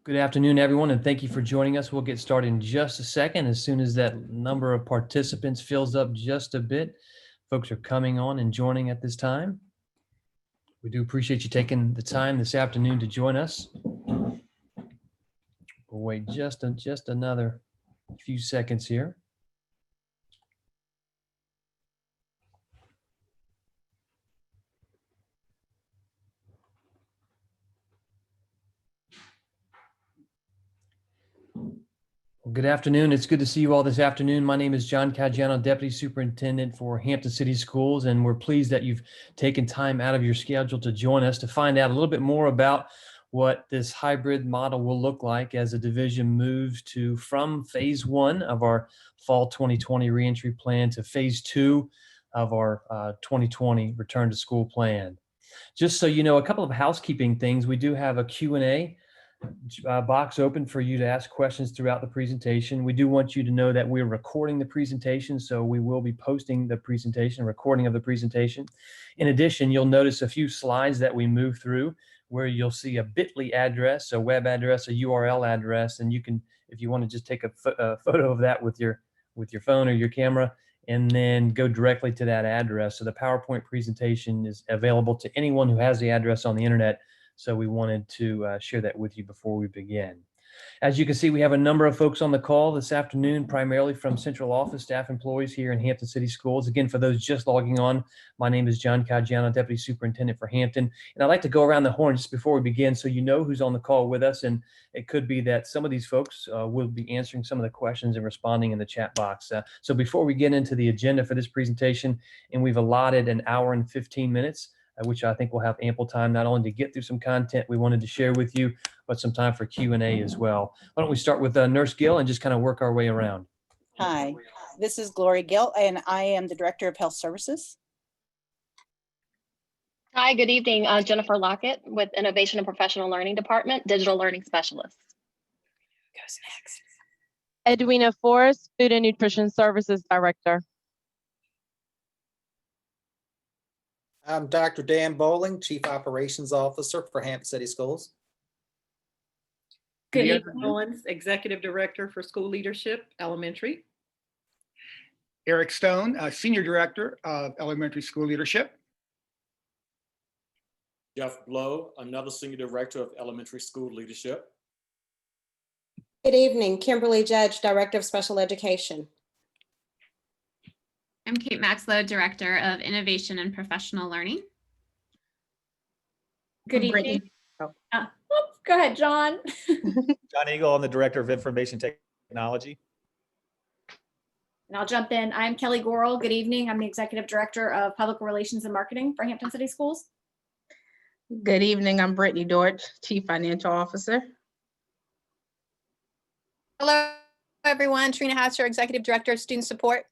Good afternoon, everyone, and thank you for joining us. We'll get started in just a second. As soon as that number of participants fills up just a bit, folks are coming on and joining at this time. We do appreciate you taking the time this afternoon to join us. We'll wait just another few seconds here. Well, good afternoon. It's good to see you all this afternoon. My name is John Caggiano, Deputy Superintendent for Hampton City Schools, and we're pleased that you've taken time out of your schedule to join us to find out a little bit more about what this hybrid model will look like as a division moves from phase 1 of our fall 2020 reentry plan to phase 2 of our 2020 return to school plan. Just so you know, a couple of housekeeping things. We do have a Q&A box open for you to ask questions throughout the presentation. We do want you to know that we're recording the presentation, so we will be posting the presentation, recording of the presentation. In addition, you'll notice a few slides that we move through where you'll see a bit.ly address, a web address, a URL address, and you can, if you want to just take a photo of that with your phone or your camera, and then go directly to that address. So the PowerPoint presentation is available to anyone who has the address on the internet. So we wanted to share that with you before we begin. As you can see, we have a number of folks on the call this afternoon, primarily from central office staff employees here in Hampton City Schools. Again, for those just logging on, my name is John Caggiano, Deputy Superintendent for Hampton. And I'd like to go around the horn just before we begin so you know who's on the call with us. And it could be that some of these folks will be answering some of the questions and responding in the chat box. So before we get into the agenda for this presentation, and we've allotted an hour and 15 minutes, which I think we'll have ample time not only to get through some content we wanted to share with you, but some time for Q&A as well. Why don't we start with Nurse Gill and just kind of work our way around. Hi, this is Gloria Gill, and I am the Director of Health Services. Hi, good evening. Jennifer Lockett with Innovation and Professional Learning Department, Digital Learning Specialist. Goes next. Edwina Forrest, Food and Nutrition Services Director. I'm Dr. Dan Bowling, Chief Operations Officer for Hampton City Schools. Good evening, Owens, Executive Director for School Leadership, Elementary. Eric Stone, Senior Director of Elementary School Leadership. Jeff Blow, another Senior Director of Elementary School Leadership. Good evening, Kimberly Judge, Director of Special Education. I'm Kate Maxlow, Director of Innovation and Professional Learning. Good evening. Go ahead, John. John Eagle, I'm the Director of Information Technology. And I'll jump in. I'm Kelly Gorel. Good evening. I'm the Executive Director of Public Relations and Marketing for Hampton City Schools. Good evening. I'm Brittany Dortch, Chief Financial Officer. Hello, everyone. Trina Hatcher, Executive Director of Student Support.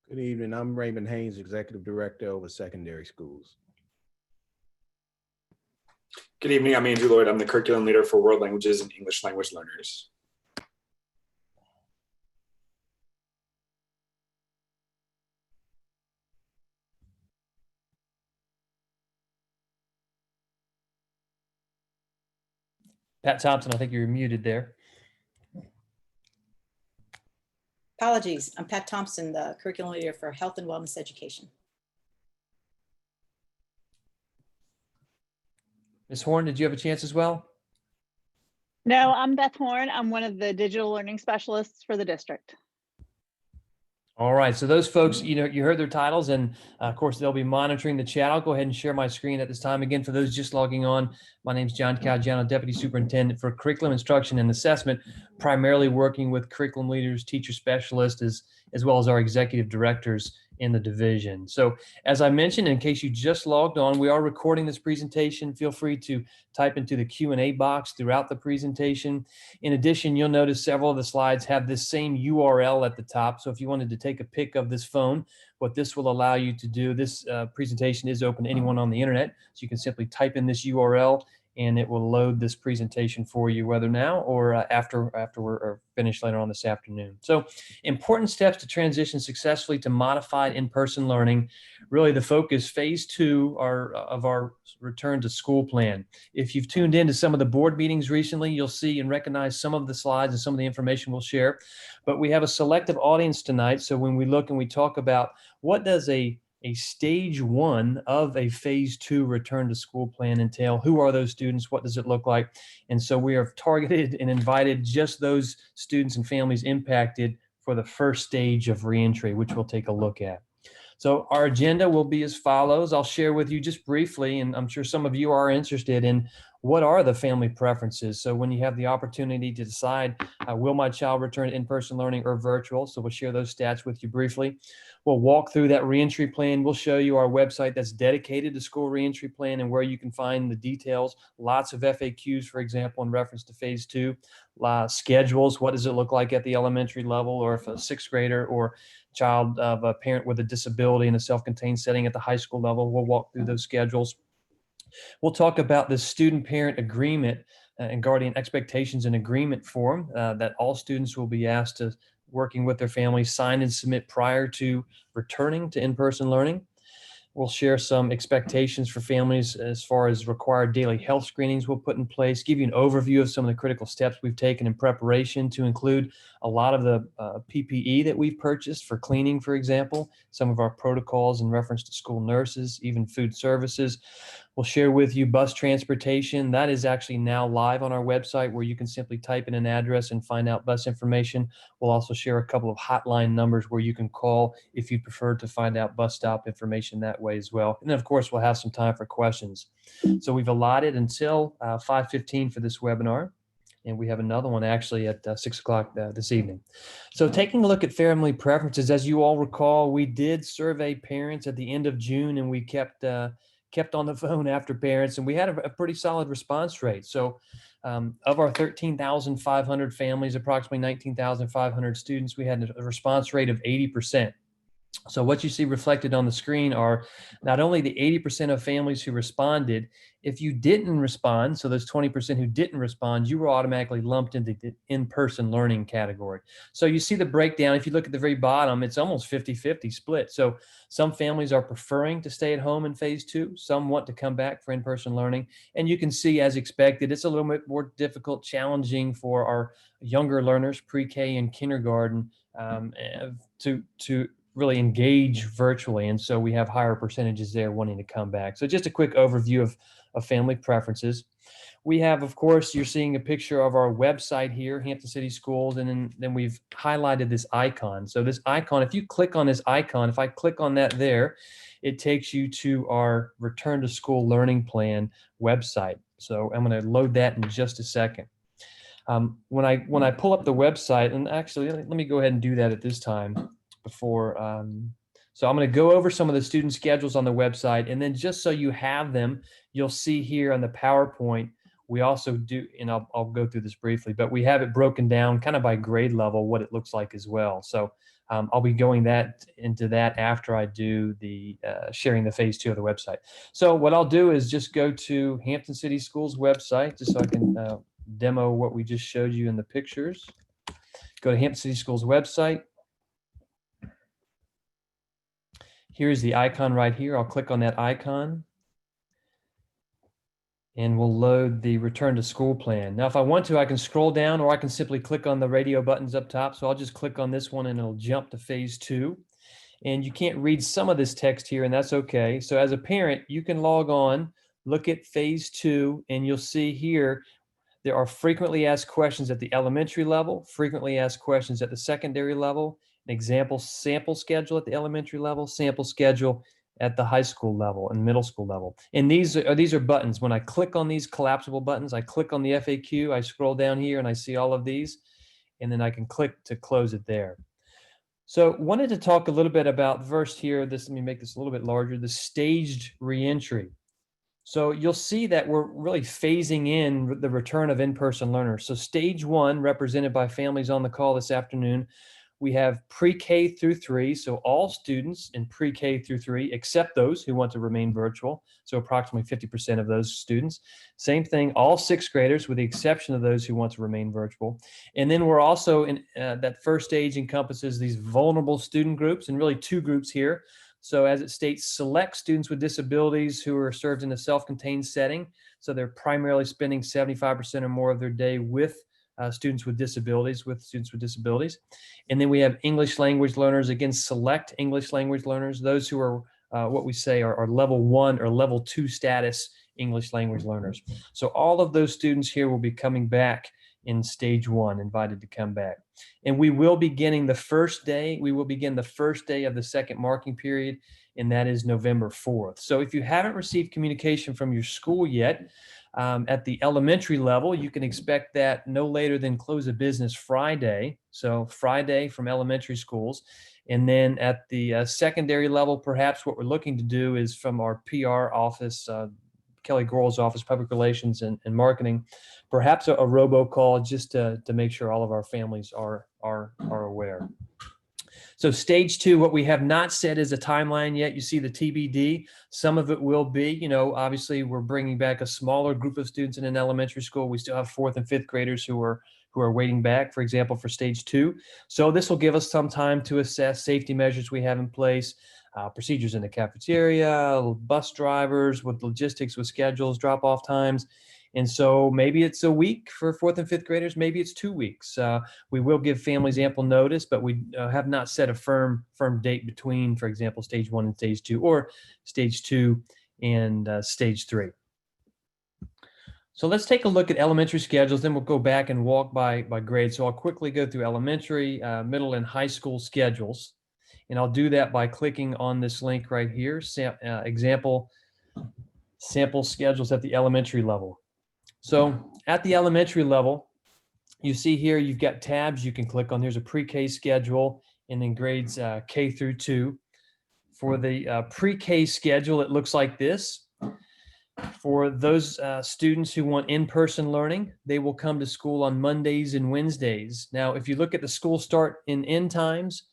Good evening. I'm Raymond Haynes, Executive Director over Secondary Schools. Good evening. I'm Andrew Lloyd. I'm the Curriculum Leader for World Languages and English Language Learners. Pat Thompson, I think you're muted there. Apologies, I'm Pat Thompson, the Curriculum Leader for Health and Wellness Education. Ms. Horn, did you have a chance as well? No, I'm Beth Horn. I'm one of the digital learning specialists for the district. All right, so those folks, you heard their titles, and of course they'll be monitoring the chat. I'll go ahead and share my screen at this time. Again, for those just logging on, my name is John Caggiano, Deputy Superintendent for Curriculum Instruction and Assessment, primarily working with curriculum leaders, teacher specialists, as well as our executive directors in the division. So as I mentioned, in case you just logged on, we are recording this presentation. Feel free to type into the Q&A box throughout the presentation. In addition, you'll notice several of the slides have this same URL at the top. So if you wanted to take a pic of this phone, what this will allow you to do, this presentation is open to anyone on the internet. So you can simply type in this URL and it will load this presentation for you, whether now or after we're finished later on this afternoon. So important steps to transition successfully to modified in-person learning. Really the focus, phase 2 of our return to school plan. If you've tuned into some of the board meetings recently, you'll see and recognize some of the slides and some of the information we'll share. But we have a selective audience tonight. So when we look and we talk about what does a stage 1 of a phase 2 return to school plan entail? Who are those students? What does it look like? And so we have targeted and invited just those students and families impacted for the first stage of reentry, which we'll take a look at. So our agenda will be as follows. I'll share with you just briefly, and I'm sure some of you are interested in what are the family preferences. So when you have the opportunity to decide, will my child return to in-person learning or virtual? So we'll share those stats with you briefly. We'll walk through that reentry plan. We'll show you our website that's dedicated to school reentry plan and where you can find the details. Lots of FAQs, for example, in reference to phase 2. Schedules, what does it look like at the elementary level, or if a 6th grader or child of a parent with a disability in a self-contained setting at the high school level. We'll walk through those schedules. We'll talk about the student-parent agreement and guardian expectations and agreement form that all students will be asked to, working with their families, sign and submit prior to returning to in-person learning. We'll share some expectations for families as far as required daily health screenings we'll put in place, give you an overview of some of the critical steps we've taken in preparation to include a lot of the PPE that we've purchased for cleaning, for example, some of our protocols in reference to school nurses, even food services. We'll share with you bus transportation. That is actually now live on our website where you can simply type in an address and find out bus information. We'll also share a couple of hotline numbers where you can call if you prefer to find out bus stop information that way as well. And then, of course, we'll have some time for questions. So we've allotted until 5:15 for this webinar. And we have another one actually at 6 o'clock this evening. So taking a look at family preferences, as you all recall, we did survey parents at the end of June, and we kept on the phone after parents, and we had a pretty solid response rate. So of our 13,500 families, approximately 19,500 students, we had a response rate of 80%. So what you see reflected on the screen are not only the 80% of families who responded. If you didn't respond, so those 20% who didn't respond, you were automatically lumped into the in-person learning category. So you see the breakdown. If you look at the very bottom, it's almost 50-50 split. So some families are preferring to stay at home in phase 2. Some want to come back for in-person learning. And you can see, as expected, it's a little bit more difficult, challenging for our younger learners, pre-K and kindergarten, to really engage virtually. And so we have higher percentages there wanting to come back. So just a quick overview of family preferences. We have, of course, you're seeing a picture of our website here, Hampton City Schools, and then we've highlighted this icon. So this icon, if you click on this icon, if I click on that there, it takes you to our Return to School Learning Plan website. So I'm going to load that in just a second. When I pull up the website, and actually let me go ahead and do that at this time before. So I'm going to go over some of the student schedules on the website, and then just so you have them, you'll see here on the PowerPoint, we also do, and I'll go through this briefly, but we have it broken down kind of by grade level, what it looks like as well. So I'll be going into that after I do the sharing the phase 2 of the website. So what I'll do is just go to Hampton City Schools website, just so I can demo what we just showed you in the pictures. Go to Hampton City Schools website. Here's the icon right here. I'll click on that icon and we'll load the return to school plan. Now, if I want to, I can scroll down, or I can simply click on the radio buttons up top. So I'll just click on this one and it'll jump to phase 2. And you can't read some of this text here, and that's okay. So as a parent, you can log on, look at phase 2, and you'll see here there are frequently asked questions at the elementary level, frequently asked questions at the secondary level, an example sample schedule at the elementary level, sample schedule at the high school level and middle school level. And these are buttons. When I click on these collapsible buttons, I click on the FAQ, I scroll down here and I see all of these, and then I can click to close it there. So wanted to talk a little bit about first here, let me make this a little bit larger, the staged reentry. So you'll see that we're really phasing in the return of in-person learners. So stage 1, represented by families on the call this afternoon, we have pre-K through 3, so all students in pre-K through 3, except those who want to remain virtual, so approximately 50% of those students. Same thing, all 6th graders, with the exception of those who want to remain virtual. And then we're also in that first stage encompasses these vulnerable student groups, and really 2 groups here. So as it states, select students with disabilities who are served in a self-contained setting. So they're primarily spending 75% or more of their day with students with disabilities, And then we have English language learners, again, select English language learners, those who are what we say are level 1 or level 2 status English language learners. So all of those students here will be coming back in stage 1, invited to come back. And we will begin the first day of the second marking period, and that is November 4th. So if you haven't received communication from your school yet, at the elementary level, you can expect that no later than close of business Friday. So Friday from elementary schools. And then at the secondary level, perhaps what we're looking to do is from our PR office, Kelly Gorel's office, Public Relations and Marketing, perhaps a robocall just to make sure all of our families are aware. So stage 2, what we have not said is a timeline yet. You see the TBD. Some of it will be, obviously we're bringing back a smaller group of students in an elementary school. We still have 4th and 5th graders who are waiting back, for example, for stage 2. So this will give us some time to assess safety measures we have in place, procedures in the cafeteria, bus drivers with logistics, with schedules, drop-off times. And so maybe it's a week for 4th and 5th graders, maybe it's 2 weeks. We will give families ample notice, but we have not set a firm date between, for example, stage 1 and stage 2, or stage 2 and stage 3. So let's take a look at elementary schedules, then we'll go back and walk by grade. So I'll quickly go through elementary, middle, and high school schedules. And I'll do that by clicking on this link right here, example sample schedules at the elementary level. So at the elementary level, you see here you've got tabs you can click on. There's a pre-K schedule, and then grades K through 2. For the pre-K schedule, it looks like this. For those students who want in-person learning, they will come to school on Mondays and Wednesdays. Now, if you look at the school start and end times,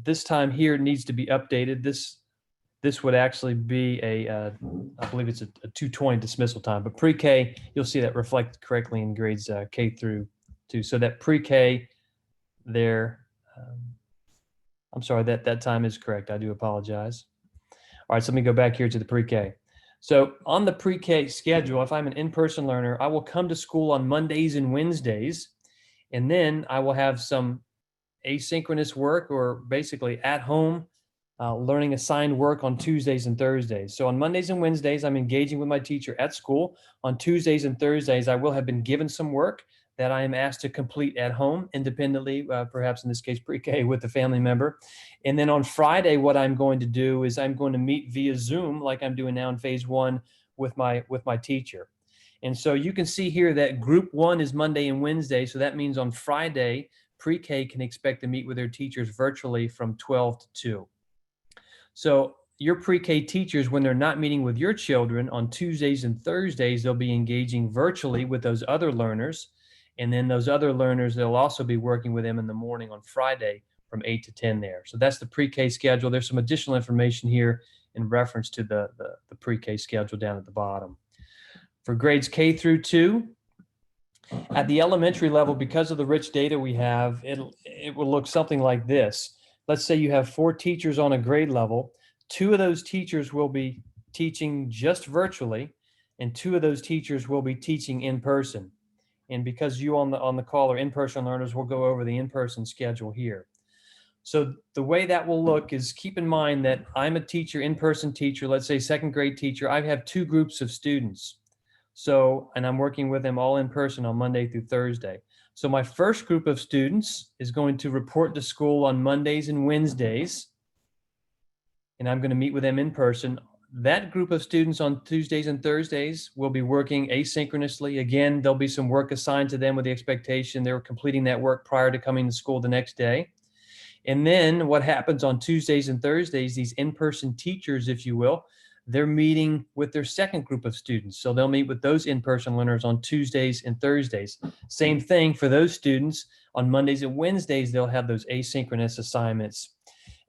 this time here needs to be updated. This would actually be I believe it's a 2:20 dismissal time, but pre-K, you'll see that reflected correctly in grades K through 2. So that pre-K there, I'm sorry, that time is correct. I do apologize. All right, so let me go back here to the pre-K. So on the pre-K schedule, if I'm an in-person learner, I will come to school on Mondays and Wednesdays, and then I will have some asynchronous work, or basically at home learning assigned work on Tuesdays and Thursdays. So on Mondays and Wednesdays, I'm engaging with my teacher at school. On Tuesdays and Thursdays, I will have been given some work that I am asked to complete at home independently, perhaps in this case pre-K with a family member. And then on Friday, what I'm going to do is I'm going to meet via Zoom, like I'm doing now in phase 1, with my teacher. And so you can see here that group 1 is Monday and Wednesday. So that means on Friday, pre-K can expect to meet with their teachers virtually from 12 to 2. So your pre-K teachers, when they're not meeting with your children on Tuesdays and Thursdays, they'll be engaging virtually with those other learners. And then those other learners, they'll also be working with them in the morning on Friday from 8 to 10 there. So that's the pre-K schedule. There's some additional information here in reference to the pre-K schedule down at the bottom. For grades K through 2, at the elementary level, because of the rich data we have, it will look something like this. Let's say you have 4 teachers on a grade level. 2 of those teachers will be teaching just virtually, and 2 of those teachers will be teaching in person. And because you on the call are in-person learners, we'll go over the in-person schedule here. So the way that will look is, keep in mind that I'm a teacher, in-person teacher, let's say 2nd grade teacher. I have 2 groups of students. So, and I'm working with them all in person on Monday through Thursday. So my first group of students is going to report to school on Mondays and Wednesdays, and I'm going to meet with them in person. That group of students on Tuesdays and Thursdays will be working asynchronously. Again, there'll be some work assigned to them with the expectation they're completing that work prior to coming to school the next day. And then what happens on Tuesdays and Thursdays, these in-person teachers, if you will, they're meeting with their second group of students. So they'll meet with those in-person learners on Tuesdays and Thursdays. Same thing for those students. On Mondays and Wednesdays, they'll have those asynchronous assignments.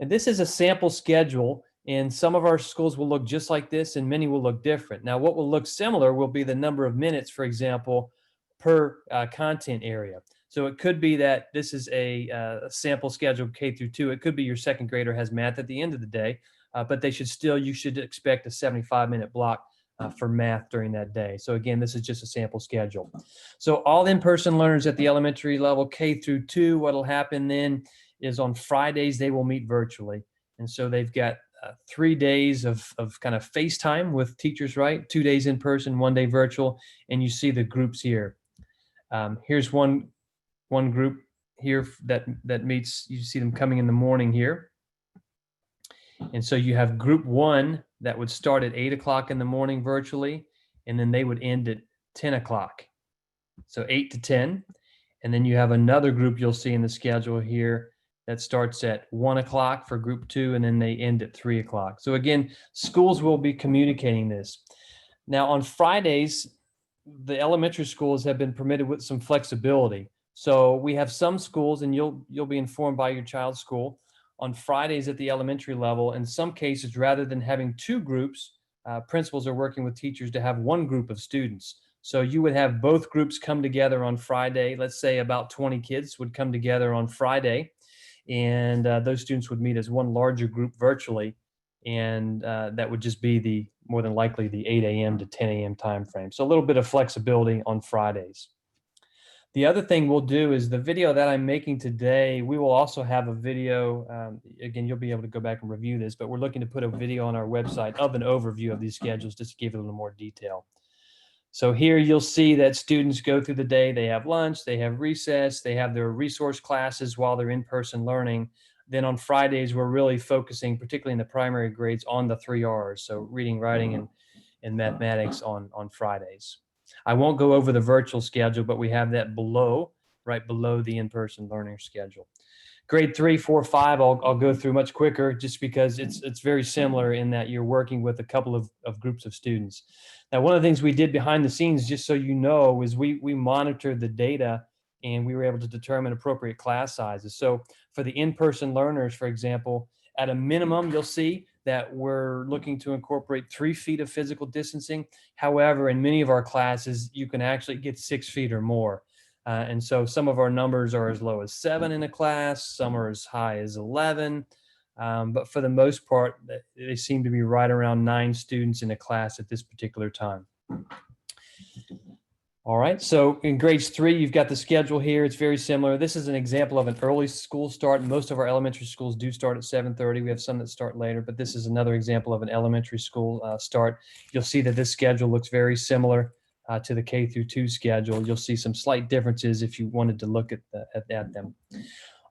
And this is a sample schedule, and some of our schools will look just like this and many will look different. Now, what will look similar will be the number of minutes, for example, per content area. So it could be that this is a sample schedule K through 2. It could be your second grader has math at the end of the day, but you should expect a 75-minute block for math during that day. So again, this is just a sample schedule. So all in-person learners at the elementary level, K through 2, what'll happen then is on Fridays, they will meet virtually. And so they've got 3 days of kind of FaceTime with teachers, right? 2 days in person, 1 day virtual, and you see the groups here. Here's one group here that meets, you see them coming in the morning here. And so you have group 1 that would start at 8 o'clock in the morning virtually, and then they would end at 10 o'clock. So 8 to 10. And then you have another group you'll see in the schedule here that starts at 1 o'clock for group 2, and then they end at 3 o'clock. So again, schools will be communicating this. Now on Fridays, the elementary schools have been permitted with some flexibility. So we have some schools, and you'll be informed by your child's school, on Fridays at the elementary level. In some cases, rather than having 2 groups, principals are working with teachers to have 1 group of students. So you would have both groups come together on Friday. Let's say about 20 kids would come together on Friday, and those students would meet as one larger group virtually. And that would just be more than likely the 8 a.m. to 10 a.m. time frame. So a little bit of flexibility on Fridays. The other thing we'll do is the video that I'm making today, we will also have a video. Again, you'll be able to go back and review this, but we're looking to put a video on our website of an overview of these schedules just to give it a little more detail. So here you'll see that students go through the day, they have lunch, they have recess, they have their resource classes while they're in-person learning. Then on Fridays, we're really focusing, particularly in the primary grades, on the 3 R's. So reading, writing, and mathematics on Fridays. I won't go over the virtual schedule, but we have that right below the in-person learning schedule. Grade 3, 4, 5, I'll go through much quicker just because it's very similar in that you're working with a couple of groups of students. Now, one of the things we did behind the scenes, just so you know, is we monitored the data and we were able to determine appropriate class sizes. So for the in-person learners, for example, at a minimum, you'll see that we're looking to incorporate 3 feet of physical distancing. However, in many of our classes, you can actually get 6 feet or more. And so some of our numbers are as low as 7 in a class, some are as high as 11. But for the most part, they seem to be right around 9 students in a class at this particular time. All right, so in grades 3, you've got the schedule here. It's very similar. This is an example of an early school start. Most of our elementary schools do start at 7:30. We have some that start later, but this is another example of an elementary school start. You'll see that this schedule looks very similar to the K through 2 schedule. You'll see some slight differences if you wanted to look at them.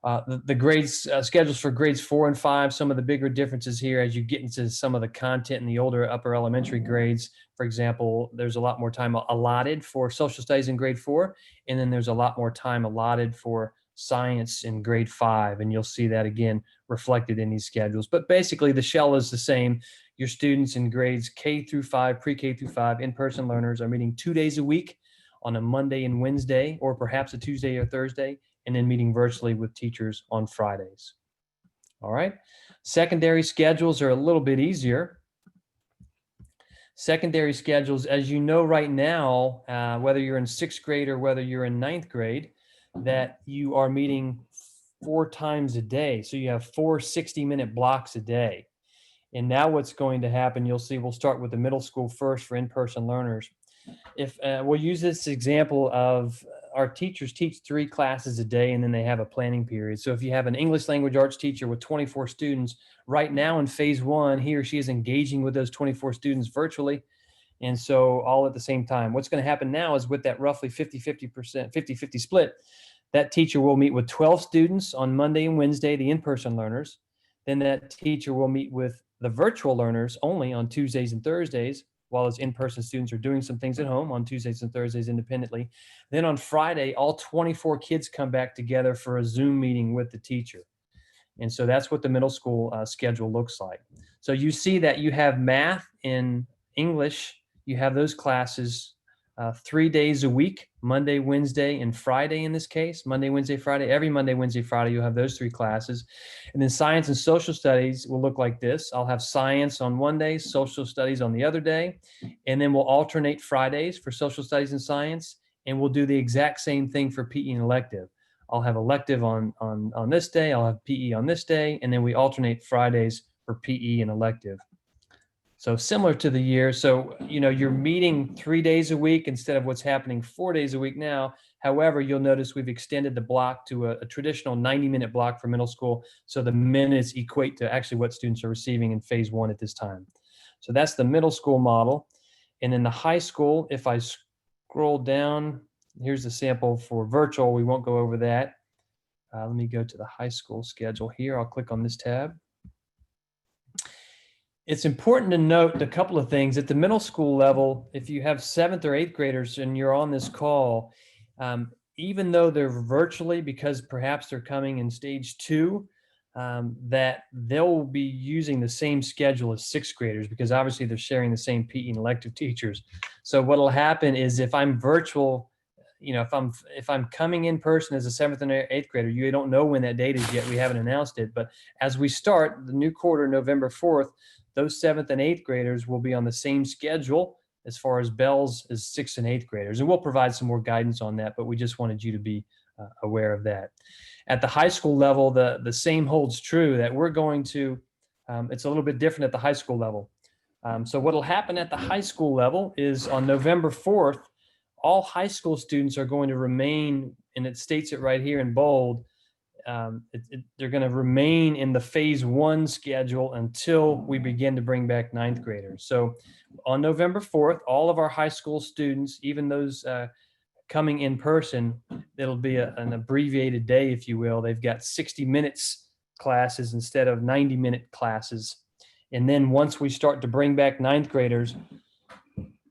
The grades schedules for grades 4 and 5, some of the bigger differences here as you get into some of the content in the older upper elementary grades. For example, there's a lot more time allotted for social studies in grade 4, and then there's a lot more time allotted for science in grade 5, and you'll see that again reflected in these schedules. But basically, the shell is the same. Your students in grades K through 5, pre-K through 5, in-person learners are meeting 2 days a week on a Monday and Wednesday, or perhaps a Tuesday or Thursday, and then meeting virtually with teachers on Fridays. All right. Secondary schedules are a little bit easier. Secondary schedules, as you know right now, whether you're in 6th grade or whether you're in 9th grade, that you are meeting 4 times a day. So you have 4 60-minute blocks a day. And now what's going to happen, you'll see, we'll start with the middle school first for in-person learners. If we'll use this example of our teachers teach 3 classes a day, and then they have a planning period. So if you have an English language arts teacher with 24 students, right now in phase 1, he or she is engaging with those 24 students virtually. And so all at the same time. What's going to happen now is with that roughly 50-50 split, that teacher will meet with 12 students on Monday and Wednesday, the in-person learners. Then that teacher will meet with the virtual learners only on Tuesdays and Thursdays, while those in-person students are doing some things at home on Tuesdays and Thursdays independently. Then on Friday, all 24 kids come back together for a Zoom meeting with the teacher. And so that's what the middle school schedule looks like. So you see that you have math and English, you have those classes 3 days a week, Monday, Wednesday, and Friday in this case. Monday, Wednesday, Friday. Every Monday, Wednesday, Friday, you'll have those 3 classes. And then science and social studies will look like this. I'll have science on one day, social studies on the other day, and then we'll alternate Fridays for social studies and science, and we'll do the exact same thing for PE and elective. I'll have elective on this day, I'll have PE on this day, and then we alternate Fridays for PE and elective. So similar to the year. So, you're meeting 3 days a week instead of what's happening 4 days a week now. However, you'll notice we've extended the block to a traditional 90-minute block for middle school. So the minutes equate to actually what students are receiving in phase 1 at this time. So that's the middle school model. And then the high school, if I scroll down, here's the sample for virtual. We won't go over that. Let me go to the high school schedule here. I'll click on this tab. It's important to note a couple of things. At the middle school level, if you have 7th or 8th graders and you're on this call, even though they're virtually, because perhaps they're coming in stage 2, that they'll be using the same schedule as 6th graders, because obviously they're sharing the same PE and elective teachers. So what'll happen is if I'm virtual, if I'm coming in person as a 7th and 8th grader, you don't know when that date is yet. We haven't announced it. But as we start the new quarter, November 4th, those 7th and 8th graders will be on the same schedule as far as bells as 6th and 8th graders. And we'll provide some more guidance on that, but we just wanted you to be aware of that. At the high school level, the same holds true, that we're going to, it's a little bit different at the high school level. So what will happen at the high school level is on November 4th, all high school students are going to remain, and it states it right here in bold, they're going to remain in the phase 1 schedule until we begin to bring back 9th graders. So on November 4th, all of our high school students, even those coming in person, it'll be an abbreviated day, if you will. They've got 60 minutes classes instead of 90-minute classes. And then once we start to bring back 9th graders,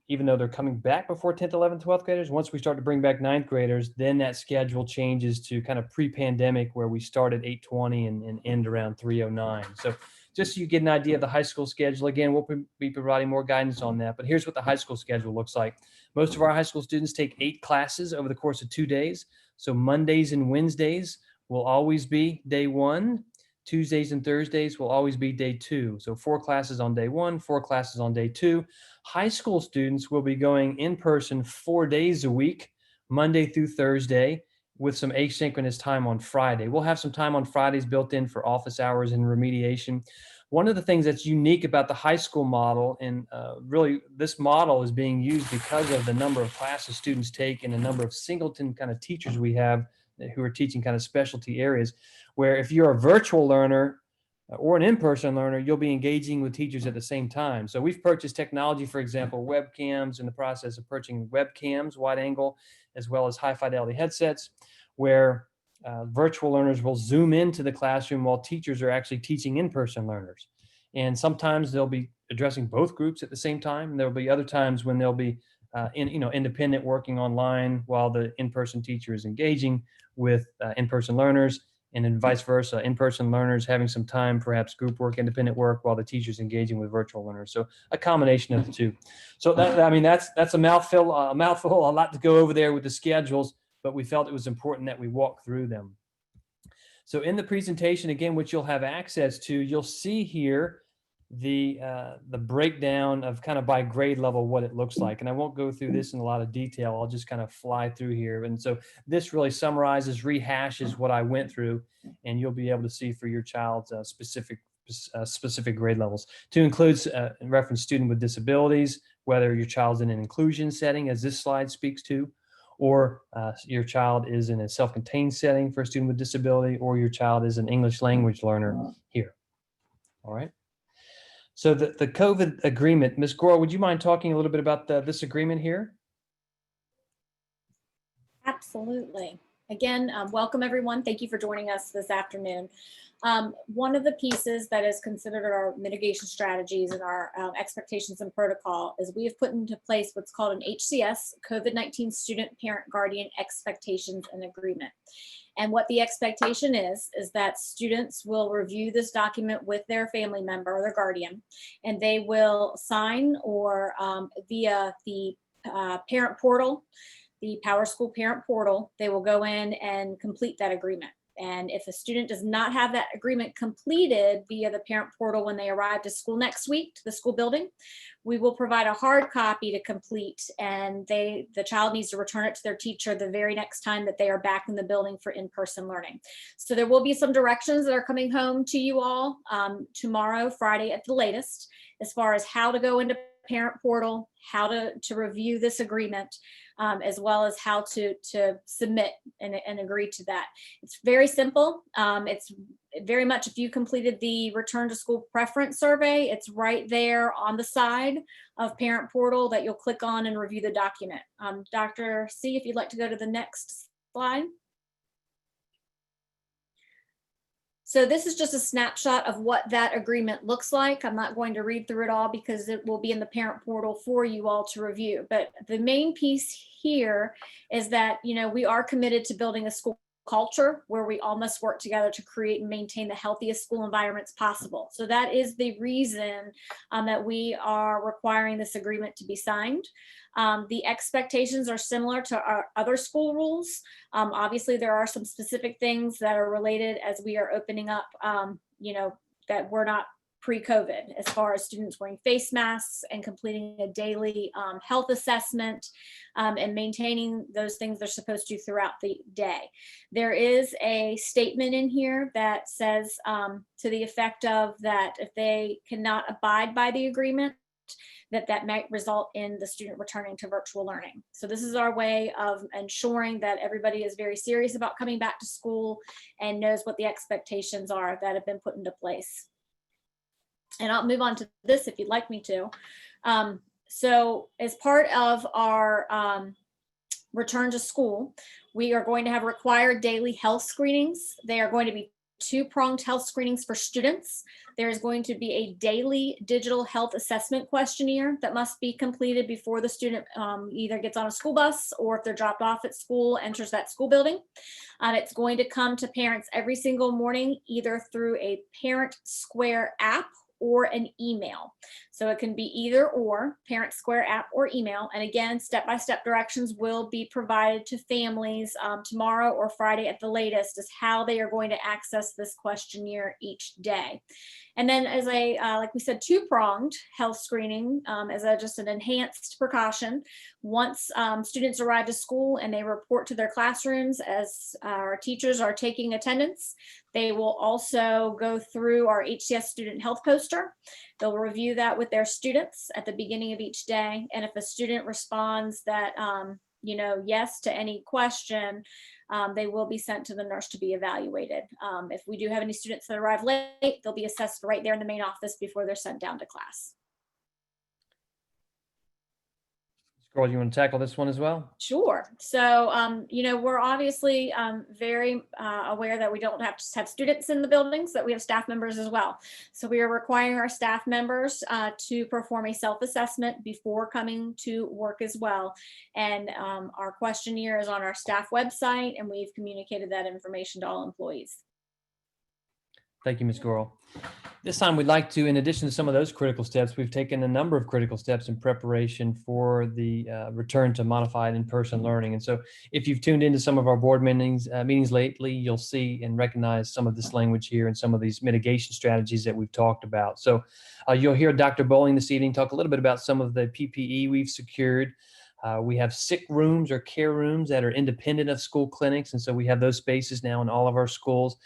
even though they're coming back before 10th, 11th, 12th graders, once we start to bring back 9th graders, then that schedule changes to kind of pre-pandemic, where we start at 8:20 and end around 3:09. So just so you get an idea of the high school schedule, again, we'll be providing more guidance on that. But here's what the high school schedule looks like. Most of our high school students take 8 classes over the course of 2 days. So Mondays and Wednesdays will always be day 1. Tuesdays and Thursdays will always be day 2. So 4 classes on day 1, 4 classes on day 2. High school students will be going in person 4 days a week, Monday through Thursday, with some asynchronous time on Friday. We'll have some time on Fridays built in for office hours and remediation. One of the things that's unique about the high school model, and really this model is being used because of the number of classes students take and the number of singleton kind of teachers we have who are teaching kind of specialty areas, where if you're a virtual learner or an in-person learner, you'll be engaging with teachers at the same time. So we've purchased technology, for example, webcams, in the process of purchasing webcams, wide angle, as well as high fidelity headsets, where virtual learners will zoom into the classroom while teachers are actually teaching in-person learners. And sometimes they'll be addressing both groups at the same time. There'll be other times when they'll be independent, working online while the in-person teacher is engaging with in-person learners, and then vice versa, in-person learners having some time, perhaps group work, independent work, while the teacher's engaging with virtual learners. So a combination of the two. So that's a mouthful, a lot to go over there with the schedules, but we felt it was important that we walk through them. So in the presentation, again, which you'll have access to, you'll see here the breakdown of kind of by grade level what it looks like. And I won't go through this in a lot of detail. I'll just kind of fly through here. And so this really summarizes, rehashes what I went through, and you'll be able to see for your child's specific grade levels. To include in reference student with disabilities, whether your child's in an inclusion setting, as this slide speaks to, or your child is in a self-contained setting for a student with disability, or your child is an English language learner here. All right. So the COVID agreement, Ms. Gore, would you mind talking a little bit about this agreement here? Absolutely. Again, welcome everyone. Thank you for joining us this afternoon. One of the pieces that is considered our mitigation strategies and our expectations and protocol is we have put into place what's called an HCS, COVID-19 Student Parent Guardian Expectations and Agreement. And what the expectation is that students will review this document with their family member or their guardian, and they will sign or via the parent portal, the PowerSchool parent portal, they will go in and complete that agreement. And if a student does not have that agreement completed via the parent portal when they arrive to school next week, to the school building, we will provide a hard copy to complete, and the child needs to return it to their teacher the very next time that they are back in the building for in-person learning. So there will be some directions that are coming home to you all tomorrow, Friday at the latest, as far as how to go into parent portal, how to review this agreement, as well as how to submit and agree to that. It's very simple. It's very much, if you completed the return to school preference survey, it's right there on the side of parent portal that you'll click on and review the document. Dr. C, if you'd like to go to the next slide. So this is just a snapshot of what that agreement looks like. I'm not going to read through it all because it will be in the parent portal for you all to review. But the main piece here is that, you know, we are committed to building a school culture where we all must work together to create and maintain the healthiest school environments possible. So that is the reason that we are requiring this agreement to be signed. The expectations are similar to our other school rules. Obviously, there are some specific things that are related as we are opening up, you know, that were not pre-COVID, as far as students wearing face masks and completing a daily health assessment and maintaining those things they're supposed to throughout the day. There is a statement in here that says to the effect of that if they cannot abide by the agreement, that might result in the student returning to virtual learning. So this is our way of ensuring that everybody is very serious about coming back to school and knows what the expectations are that have been put into place. And I'll move on to this if you'd like me to. So as part of our return to school, we are going to have required daily health screenings. They are going to be two-pronged health screenings for students. There's going to be a daily digital health assessment questionnaire that must be completed before the student either gets on a school bus or if they're dropped off at school, enters that school building. It's going to come to parents every single morning, either through a Parent Square app or an email. So it can be either or, Parent Square app or email. And again, step-by-step directions will be provided to families tomorrow or Friday at the latest as how they are going to access this questionnaire each day. And then as a, like we said, two-pronged health screening as just an enhanced precaution. Once students arrive to school and they report to their classrooms as our teachers are taking attendance, they will also go through our HCS student health poster. They'll review that with their students at the beginning of each day. And if a student responds that, you know, yes to any question, they will be sent to the nurse to be evaluated. If we do have any students that arrive late, they'll be assessed right there in the main office before they're sent down to class. Girl, you want to tackle this one as well? Sure. So, you know, we're obviously very aware that we don't have to have students in the buildings, that we have staff members as well. So we are requiring our staff members to perform a self-assessment before coming to work as well. And our questionnaire is on our staff website, and we've communicated that information to all employees. Thank you, Ms. Gorel. This time we'd like to, in addition to some of those critical steps, we've taken a number of critical steps in preparation for the return to modified in-person learning. And so if you've tuned into some of our board meetings lately, you'll see and recognize some of this language here and some of these mitigation strategies that we've talked about. So you'll hear Dr. Bowling this evening talk a little bit about some of the PPE we've secured. We have sick rooms or care rooms that are independent of school clinics. And so we have those spaces now in all of our schools.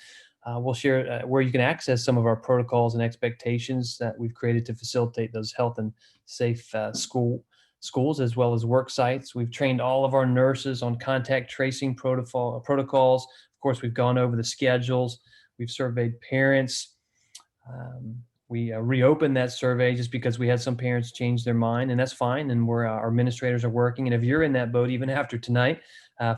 We'll share where you can access some of our protocols and expectations that we've created to facilitate those health and safe schools as well as work sites. We've trained all of our nurses on contact tracing protocols. Of course, we've gone over the schedules. We've surveyed parents. We reopened that survey just because we had some parents change their mind, and that's fine. And our administrators are working. And if you're in that boat, even after tonight,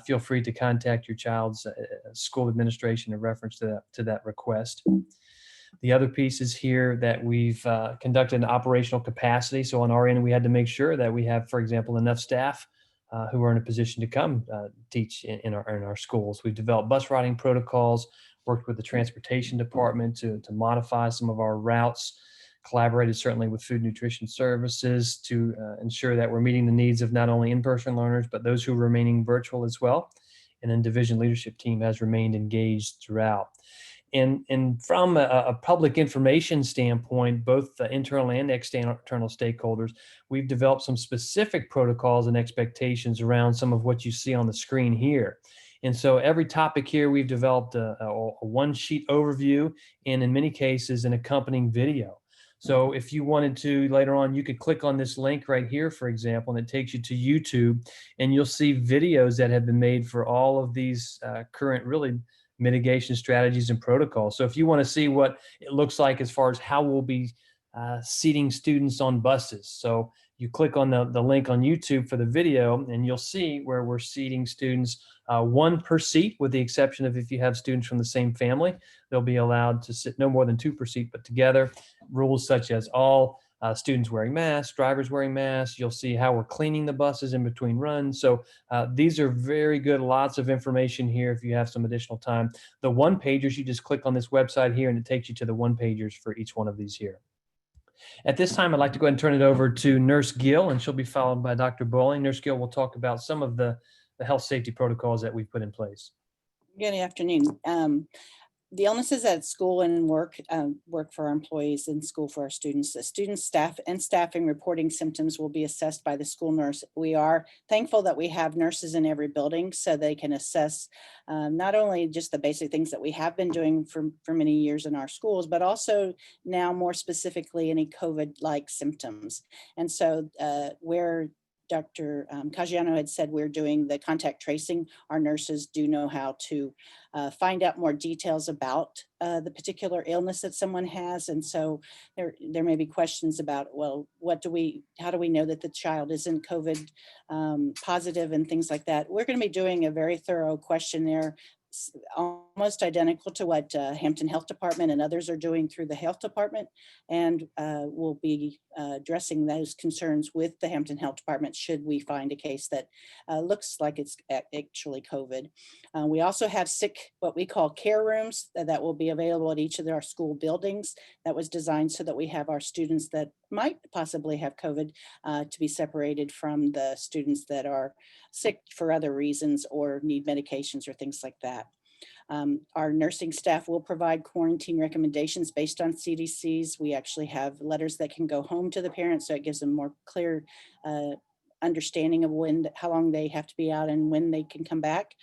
feel free to contact your child's school administration in reference to that request. The other piece is here that we've conducted an operational capacity. So on our end, we had to make sure that we have, for example, enough staff who are in a position to come teach in our schools. We've developed bus routing protocols, worked with the transportation department to modify some of our routes, collaborated certainly with food nutrition services to ensure that we're meeting the needs of not only in-person learners, but those who are remaining virtual as well. And then division leadership team has remained engaged throughout. And from a public information standpoint, both the internal and external stakeholders, we've developed some specific protocols and expectations around some of what you see on the screen here. And so every topic here, we've developed a one-sheet overview and in many cases an accompanying video. So if you wanted to later on, you could click on this link right here, for example, and it takes you to YouTube, and you'll see videos that have been made for all of these current really mitigation strategies and protocols. So if you want to see what it looks like as far as how we'll be seating students on buses. So you click on the link on YouTube for the video and you'll see where we're seating students one per seat, with the exception of if you have students from the same family, they'll be allowed to sit no more than two per seat, but together. Rules such as all students wearing masks, drivers wearing masks. You'll see how we're cleaning the buses in between runs. So these are very good. Lots of information here if you have some additional time. The one-pagers, you just click on this website here and it takes you to the one-pagers for each one of these here. At this time, I'd like to go ahead and turn it over to Nurse Gill, and she'll be followed by Dr. Bowling. Nurse Gill will talk about some of the health safety protocols that we've put in place. Good afternoon. The illnesses at school and work for our employees and school for our students. The students, staff, and staffing reporting symptoms will be assessed by the school nurse. We are thankful that we have nurses in every building so they can assess not only just the basic things that we have been doing for many years in our schools, but also now more specifically any COVID-like symptoms. And so where Dr. Caggiano had said we're doing the contact tracing, our nurses do know how to find out more details about the particular illness that someone has. And so there may be questions about, well, how do we know that the child isn't COVID positive and things like that. We're going to be doing a very thorough questionnaire, almost identical to what Hampton Health Department and others are doing through the health department. And we'll be addressing those concerns with the Hampton Health Department should we find a case that looks like it's actually COVID. We also have what we call care rooms that will be available at each of our school buildings. That was designed so that we have our students that might possibly have COVID to be separated from the students that are sick for other reasons or need medications or things like that. Our nursing staff will provide quarantine recommendations based on CDC's. We actually have letters that can go home to the parents, so it gives them more clear understanding of how long they have to be out and when they can come back.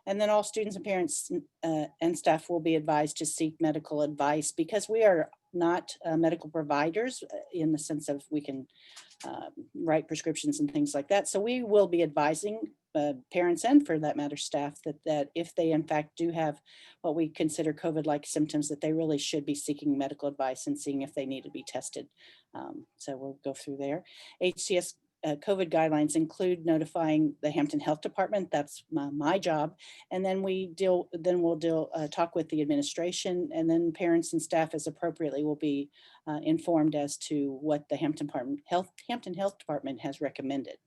And then all students and parents and staff will be advised to seek medical advice, because we are not medical providers in the sense of we can write prescriptions and things like that. So we will be advising parents and, for that matter, staff that if they in fact do have what we consider COVID-like symptoms, that they really should be seeking medical advice and seeing if they need to be tested. So we'll go through there. HCS COVID guidelines include notifying the Hampton Health Department. That's my job. And then we'll talk with the administration, and then parents and staff as appropriately will be informed as to what the Hampton Health Department has recommended.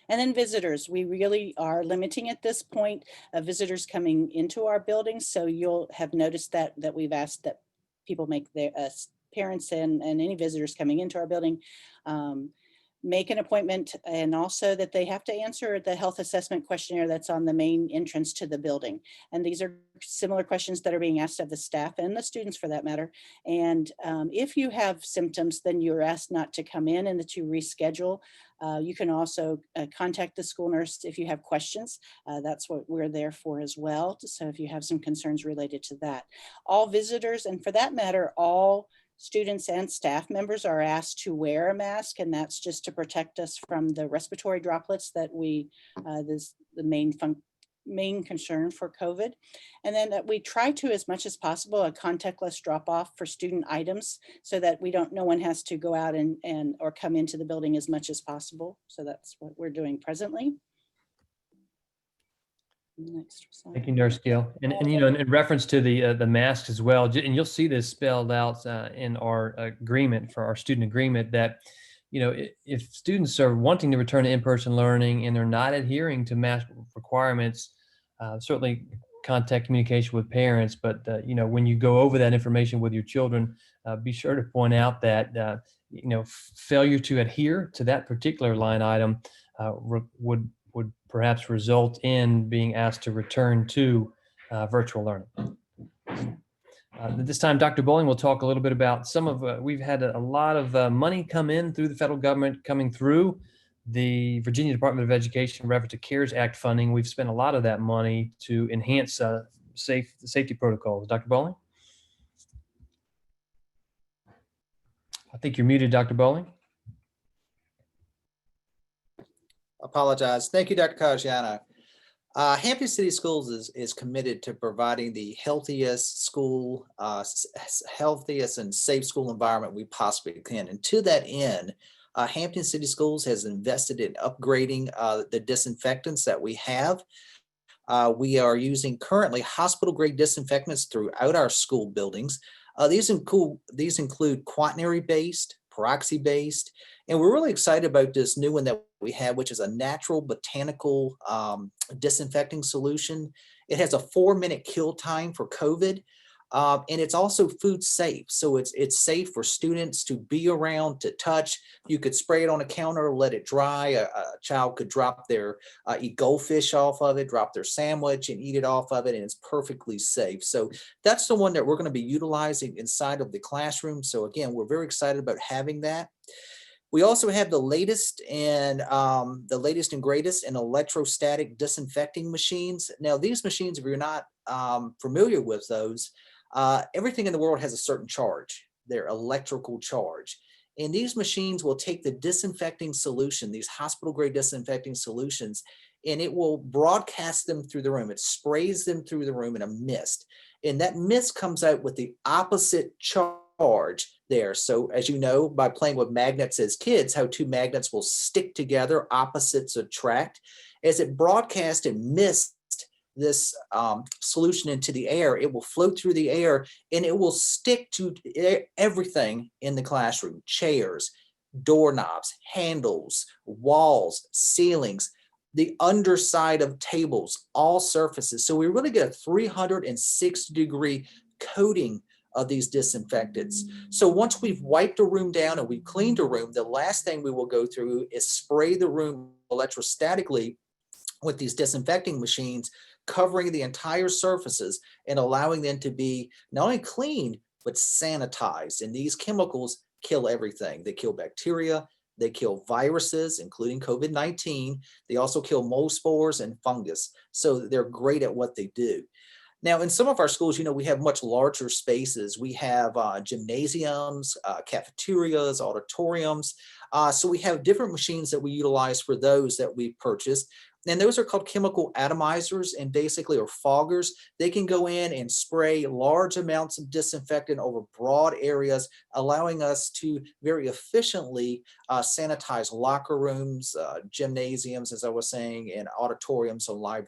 And then visitors, we really are limiting at this point visitors coming into our buildings. So you'll have noticed that we've asked that people make their parents and any visitors coming into our building make an appointment, and also that they have to answer the health assessment questionnaire that's on the main entrance to the building. And these are similar questions that are being asked of the staff and the students for that matter. And if you have symptoms, then you're asked not to come in and that you reschedule. You can also contact the school nurse if you have questions. That's what we're there for as well. So if you have some concerns related to that. All visitors, and for that matter, all students and staff members are asked to wear a mask, and that's just to protect us from the respiratory droplets that this the main concern for COVID. And then that we try to, as much as possible, a contactless drop off for student items so that no one has to go out or come into the building as much as possible. So that's what we're doing presently. Thank you, Nurse Gill. And you know, in reference to the masks as well, and you'll see this spelled out in our agreement for our student agreement that, you know, if students are wanting to return to in-person learning and they're not adhering to mask requirements, certainly contact communication with parents. But you know, when you go over that information with your children, be sure to point out that you know, failure to adhere to that particular line item would perhaps result in being asked to return to virtual learning. At this time, Dr. Bowling will talk a little bit about some of, we've had a lot of money come in through the federal government coming through the Virginia Department of Education reference to CARES Act funding. We've spent a lot of that money to enhance safety protocols. Dr. Bowling? I think you're muted, Dr. Bowling. Apologize. Thank you, Dr. Caggiano. Hampton City Schools is committed to providing the healthiest healthiest and safe school environment we possibly can. And to that end, Hampton City Schools has invested in upgrading the disinfectants that we have. We are using currently hospital grade disinfectants throughout our school buildings. These include quaternary based, peroxy based, and we're really excited about this new one that we have, which is a natural botanical disinfecting solution. It has a 4-minute kill time for COVID, and it's also food safe. So it's safe for students to be around, to touch. You could spray it on a counter, let it dry. A child could drop eat goldfish off of it, drop their sandwich and eat it off of it, and it's perfectly safe. So that's the one that we're going to be utilizing inside of the classroom. So again, we're very excited about having that. We also have the latest and greatest in electrostatic disinfecting machines. Now, these machines, if you're not familiar with those, everything in the world has a certain charge. They're electrical charge. And these machines will take the disinfecting solution, these hospital grade disinfecting solutions, and it will broadcast them through the room. It sprays them through the room in a mist. And that mist comes out with the opposite charge there. So as you know, by playing with magnets as kids, how two magnets will stick together, opposites attract. As it broadcasts and mist this solution into the air, it will float through the air and it will stick to everything in the classroom: chairs, doorknobs, handles, walls, ceilings, the underside of tables, all surfaces. So we really get a 360-degree coating of these disinfectants. So once we've wiped a room down and we've cleaned a room, the last thing we will go through is spray the room electrostatically with these disinfecting machines, covering the entire surfaces and allowing them to be not only cleaned, but sanitized. And these chemicals kill everything. They kill bacteria, they kill viruses, including COVID-19. They also kill mold spores and fungus. So they're great at what they do. Now, in some of our schools, you know, we have much larger spaces. We have gymnasiums, cafeterias, auditoriums. So we have different machines that we utilize for those that we've purchased. And those are called chemical atomizers and basically are foggers. They can go in and spray large amounts of disinfectant over broad areas, allowing us to very efficiently sanitize locker rooms, gymnasiums, as I was saying, and auditoriums and libraries.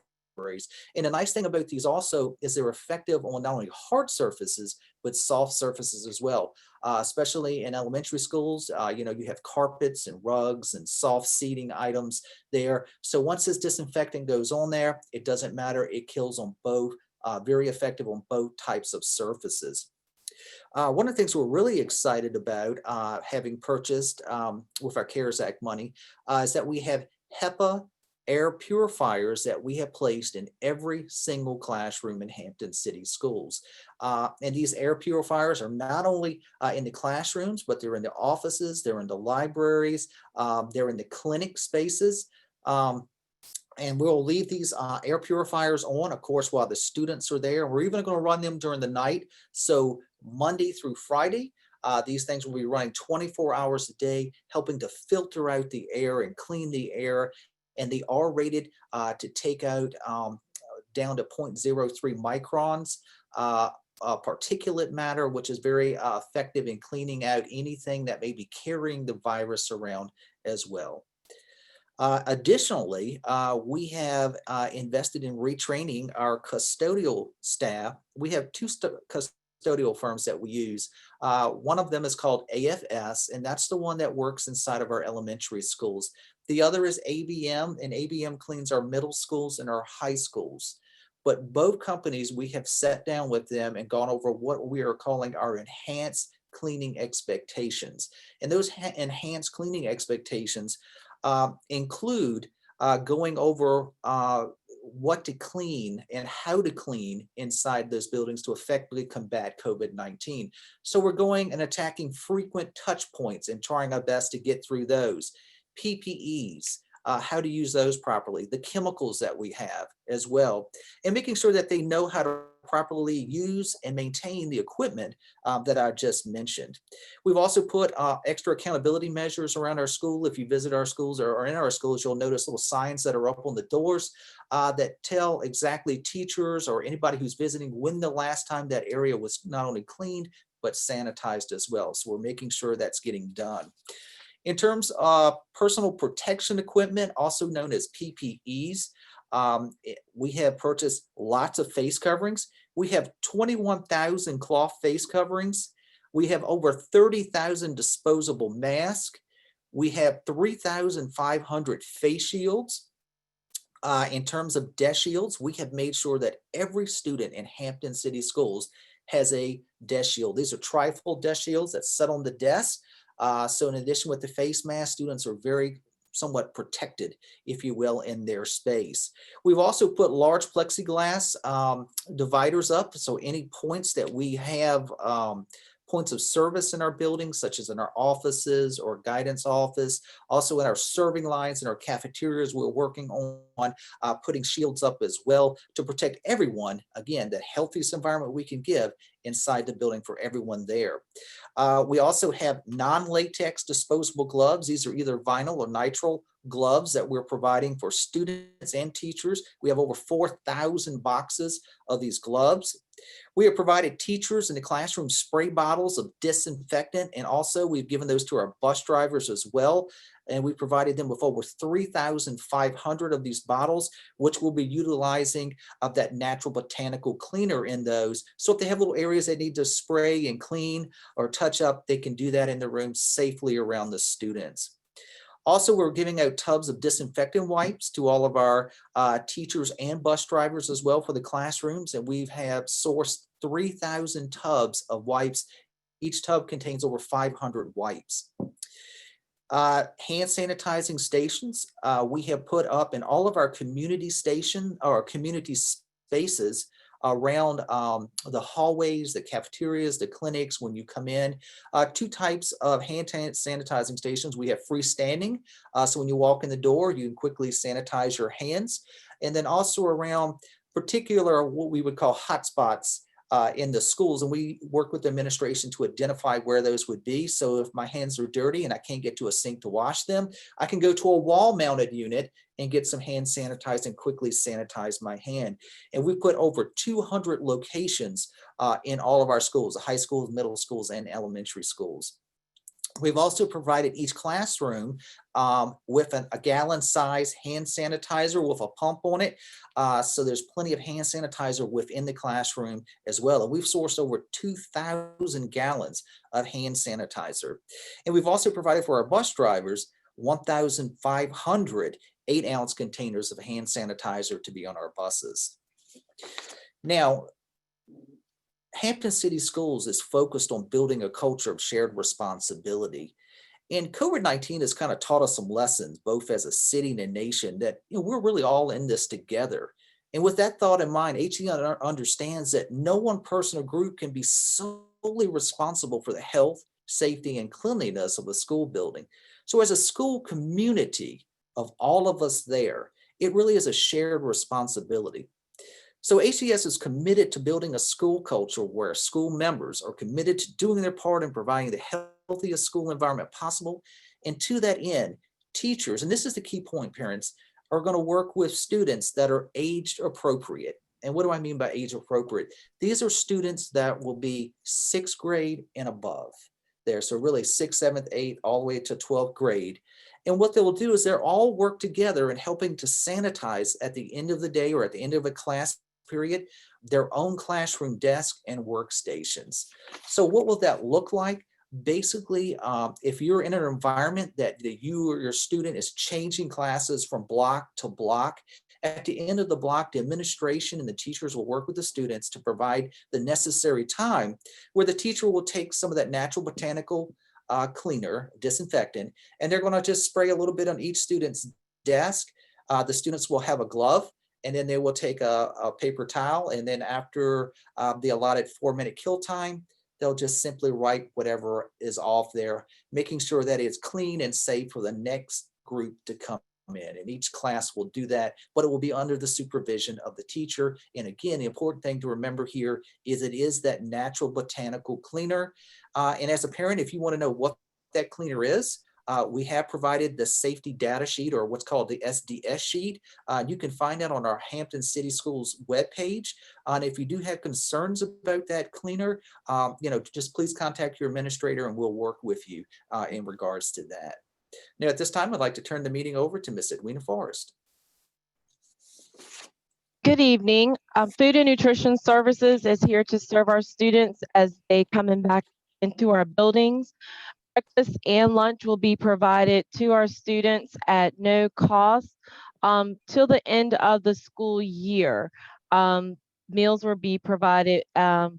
And the nice thing about these also is they're effective on not only hard surfaces, but soft surfaces as well, especially in elementary schools. You know, you have carpets and rugs and soft seating items there. So once this disinfectant goes on there, it doesn't matter. It kills on both, very effective on both types of surfaces. One of the things we're really excited about having purchased with our CARES Act money is that we have HEPA air purifiers that we have placed in every single classroom in Hampton City Schools. And these air purifiers are not only in the classrooms, but they're in the offices, they're in the libraries, they're in the clinic spaces. And we'll leave these air purifiers on, of course, while the students are there. We're even going to run them during the night. So Monday through Friday, these things will be running 24 hours a day, helping to filter out the air and clean the air. And they are rated to take out down to 0.03 microns particulate matter, which is very effective in cleaning out anything that may be carrying the virus around as well. Additionally, we have invested in retraining our custodial staff. We have two custodial firms that we use. One of them is called AFS, and that's the one that works inside of our elementary schools. The other is ABM, and ABM cleans our middle schools and our high schools. But both companies, we have sat down with them and gone over what we are calling our enhanced cleaning expectations. And those enhanced cleaning expectations include going over what to clean and how to clean inside those buildings to effectively combat COVID-19. So we're going and attacking frequent touch points and trying our best to get through those. PPEs, how to use those properly, the chemicals that we have as well, and making sure that they know how to properly use and maintain the equipment that I just mentioned. We've also put extra accountability measures around our school. If you visit our schools or are in our schools, you'll notice little signs that are up on the doors that tell exactly teachers or anybody who's visiting when the last time that area was not only cleaned, but sanitized as well. So we're making sure that's getting done. In terms of personal protection equipment, also known as PPEs, we have purchased lots of face coverings. We have 21,000 cloth face coverings. We have over 30,000 disposable masks. We have 3,500 face shields. In terms of desk shields, we have made sure that every student in Hampton City Schools has a desk shield. These are trifold desk shields that sit on the desk. So in addition with the face mask, students are very somewhat protected, if you will, in their space. We've also put large plexiglass dividers up. So any points that we have points of service in our buildings, such as in our offices or guidance office, also in our serving lines and our cafeterias, we're working on putting shields up as well to protect everyone, again, the healthiest environment we can give inside the building for everyone there. We also have non-latex disposable gloves. These are either vinyl or nitrile gloves that we're providing for students and teachers. We have over 4,000 boxes of these gloves. We have provided teachers in the classroom spray bottles of disinfectant, and also we've given those to our bus drivers as well. And we provided them with over 3,500 of these bottles, which we'll be utilizing of that natural botanical cleaner in those. So if they have little areas they need to spray and clean or touch up, they can do that in the room safely around the students. Also, we're giving out tubs of disinfectant wipes to all of our teachers and bus drivers as well for the classrooms. And we have sourced 3,000 tubs of wipes. Each tub contains over 500 wipes. Hand sanitizing stations, we have put up in all of our community station or community spaces around the hallways, the cafeterias, the clinics when you come in. Two types of hand sanitizing stations. We have freestanding, so when you walk in the door, you can quickly sanitize your hands. And then also around particular what we would call hotspots in the schools, and we work with the administration to identify where those would be. So if my hands are dirty and I can't get to a sink to wash them, I can go to a wall-mounted unit and get some hand sanitizer and quickly sanitize my hand. And we put over 200 locations in all of our schools, high schools, middle schools, and elementary schools. We've also provided each classroom with a gallon size hand sanitizer with a pump on it. So there's plenty of hand sanitizer within the classroom as well. And we've sourced over 2,000 gallons of hand sanitizer. And we've also provided for our bus drivers 1,500 8-ounce containers of hand sanitizer to be on our buses. Now, Hampton City Schools is focused on building a culture of shared responsibility. And COVID-19 has kind of taught us some lessons, both as a city and a nation, that we're really all in this together. And with that thought in mind, HE understands that no one person or group can be solely responsible for the health, safety, and cleanliness of a school building. So as a school community of all of us there, it really is a shared responsibility. So HCS is committed to building a school culture where school members are committed to doing their part in providing the healthiest school environment possible. And to that end, teachers, and this is the key point, parents, are going to work with students that are age appropriate. And what do I mean by age appropriate? These are students that will be 6th grade and above. there. So really 6th, 7th, 8th, all the way to 12th grade. And what they will do is they're all work together in helping to sanitize at the end of the day or at the end of a class period, their own classroom desk and workstations. So what will that look like? Basically, if you're in an environment that you or your student is changing classes from block to block, at the end of the block, the administration and the teachers will work with the students to provide the necessary time where the teacher will take some of that natural botanical cleaner, disinfectant, and they're going to just spray a little bit on each student's desk. The students will have a glove, and then they will take a paper towel, and then after the allotted 4-minute kill time, they'll just simply write whatever is off there, making sure that it's clean and safe for the next group to come in. And each class will do that, but it will be under the supervision of the teacher. And again, the important thing to remember here is it is that natural botanical cleaner. And as a parent, if you want to know what that cleaner is, we have provided the safety data sheet, or what's called the SDS sheet. You can find that on our Hampton City Schools webpage. And if you do have concerns about that cleaner, just please contact your administrator and we'll work with you in regards to that. Now, at this time, I'd like to turn the meeting over to Ms. Edwina Forrest. Good evening. Food and Nutrition Services is here to serve our students as they come back into our buildings. Breakfast and lunch will be provided to our students at no cost till the end of the school year. Meals will be provided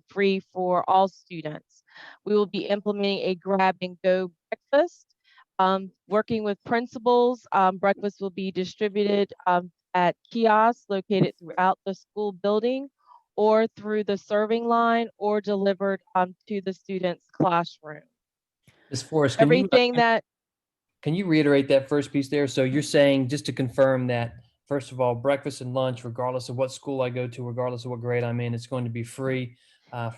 free for all students. We will be implementing a grab and go breakfast. Working with principals, breakfast will be distributed at kiosks located throughout the school building, or through the serving line, or delivered to the student's classroom. Ms. Forrest, Everything can you reiterate that first piece there? So you're saying, just to confirm, that first of all, breakfast and lunch, regardless of what school I go to, regardless of what grade I'm in, it's going to be free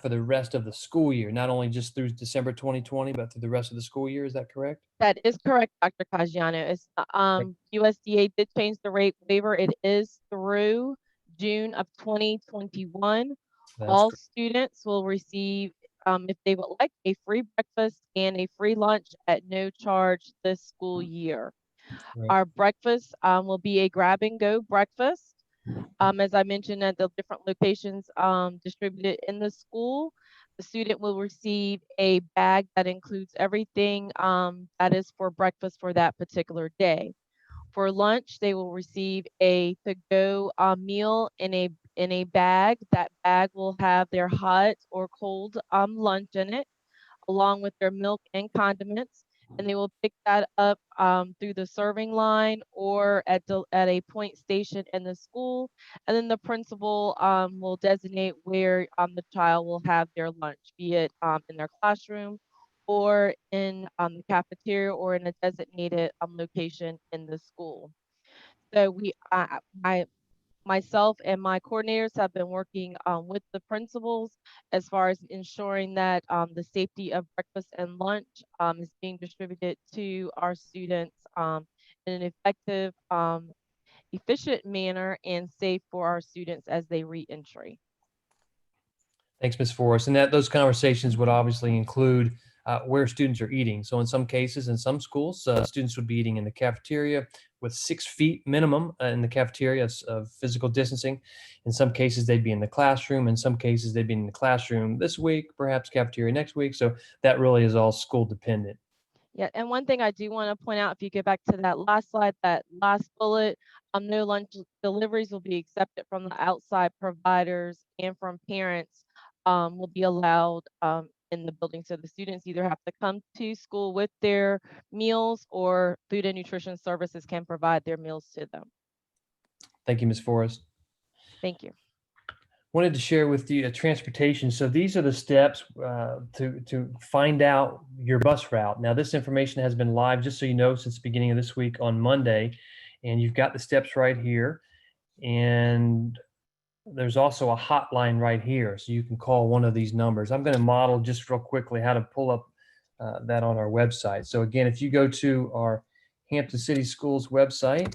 for the rest of the school year, not only just through December 2020, but through the rest of the school year. Is that correct? That is correct, Dr. Caggiano. It's USDA did change the rate waiver. It is through June of 2021. All students will receive, if they would like, a free breakfast and a free lunch at no charge this school year. Right. Our breakfast will be a grab and go breakfast. As I mentioned, at the different locations distributed in the school, the student will receive a bag that includes everything that is for breakfast for that particular day. For lunch, they will receive a to-go meal in a bag. That bag will have their hot or cold lunch in it, along with their milk and condiments, and they will pick that up through the serving line or at a point station in the school. And then the principal will designate where the child will have their lunch, be it in their classroom or in the cafeteria or in a designated location in the school. So myself and my coordinators have been working with the principals as far as ensuring that the safety of breakfast and lunch is being distributed to our students in an effective, efficient manner and safe for our students as they re-entry. Thanks, Ms. Forrest. And those conversations would obviously include where students are eating. So in some cases, in some schools, students would be eating in the cafeteria with 6 feet minimum in the cafeteria of physical distancing. In some cases, they'd be in the classroom. In some cases, they'd be in the classroom this week, perhaps cafeteria next week. So that really is all school dependent. Yeah, and one thing I do want to point out, if you get back to that last slide, that last bullet, no lunch deliveries will be accepted from the outside providers and from parents will be allowed in the building. So the students either have to come to school with their meals, or Food and Nutrition Services can provide their meals to them. Thank you, Ms. Forrest. Thank you. Wanted to share with you transportation. So these are the steps to find out your bus route. Now, this information has been live, just so you know, since the beginning of this week on Monday, and you've got the steps right here. And there's also a hotline right here, so you can call one of these numbers. I'm going to model just real quickly how to pull up that on our website. So again, if you go to our Hampton City Schools website,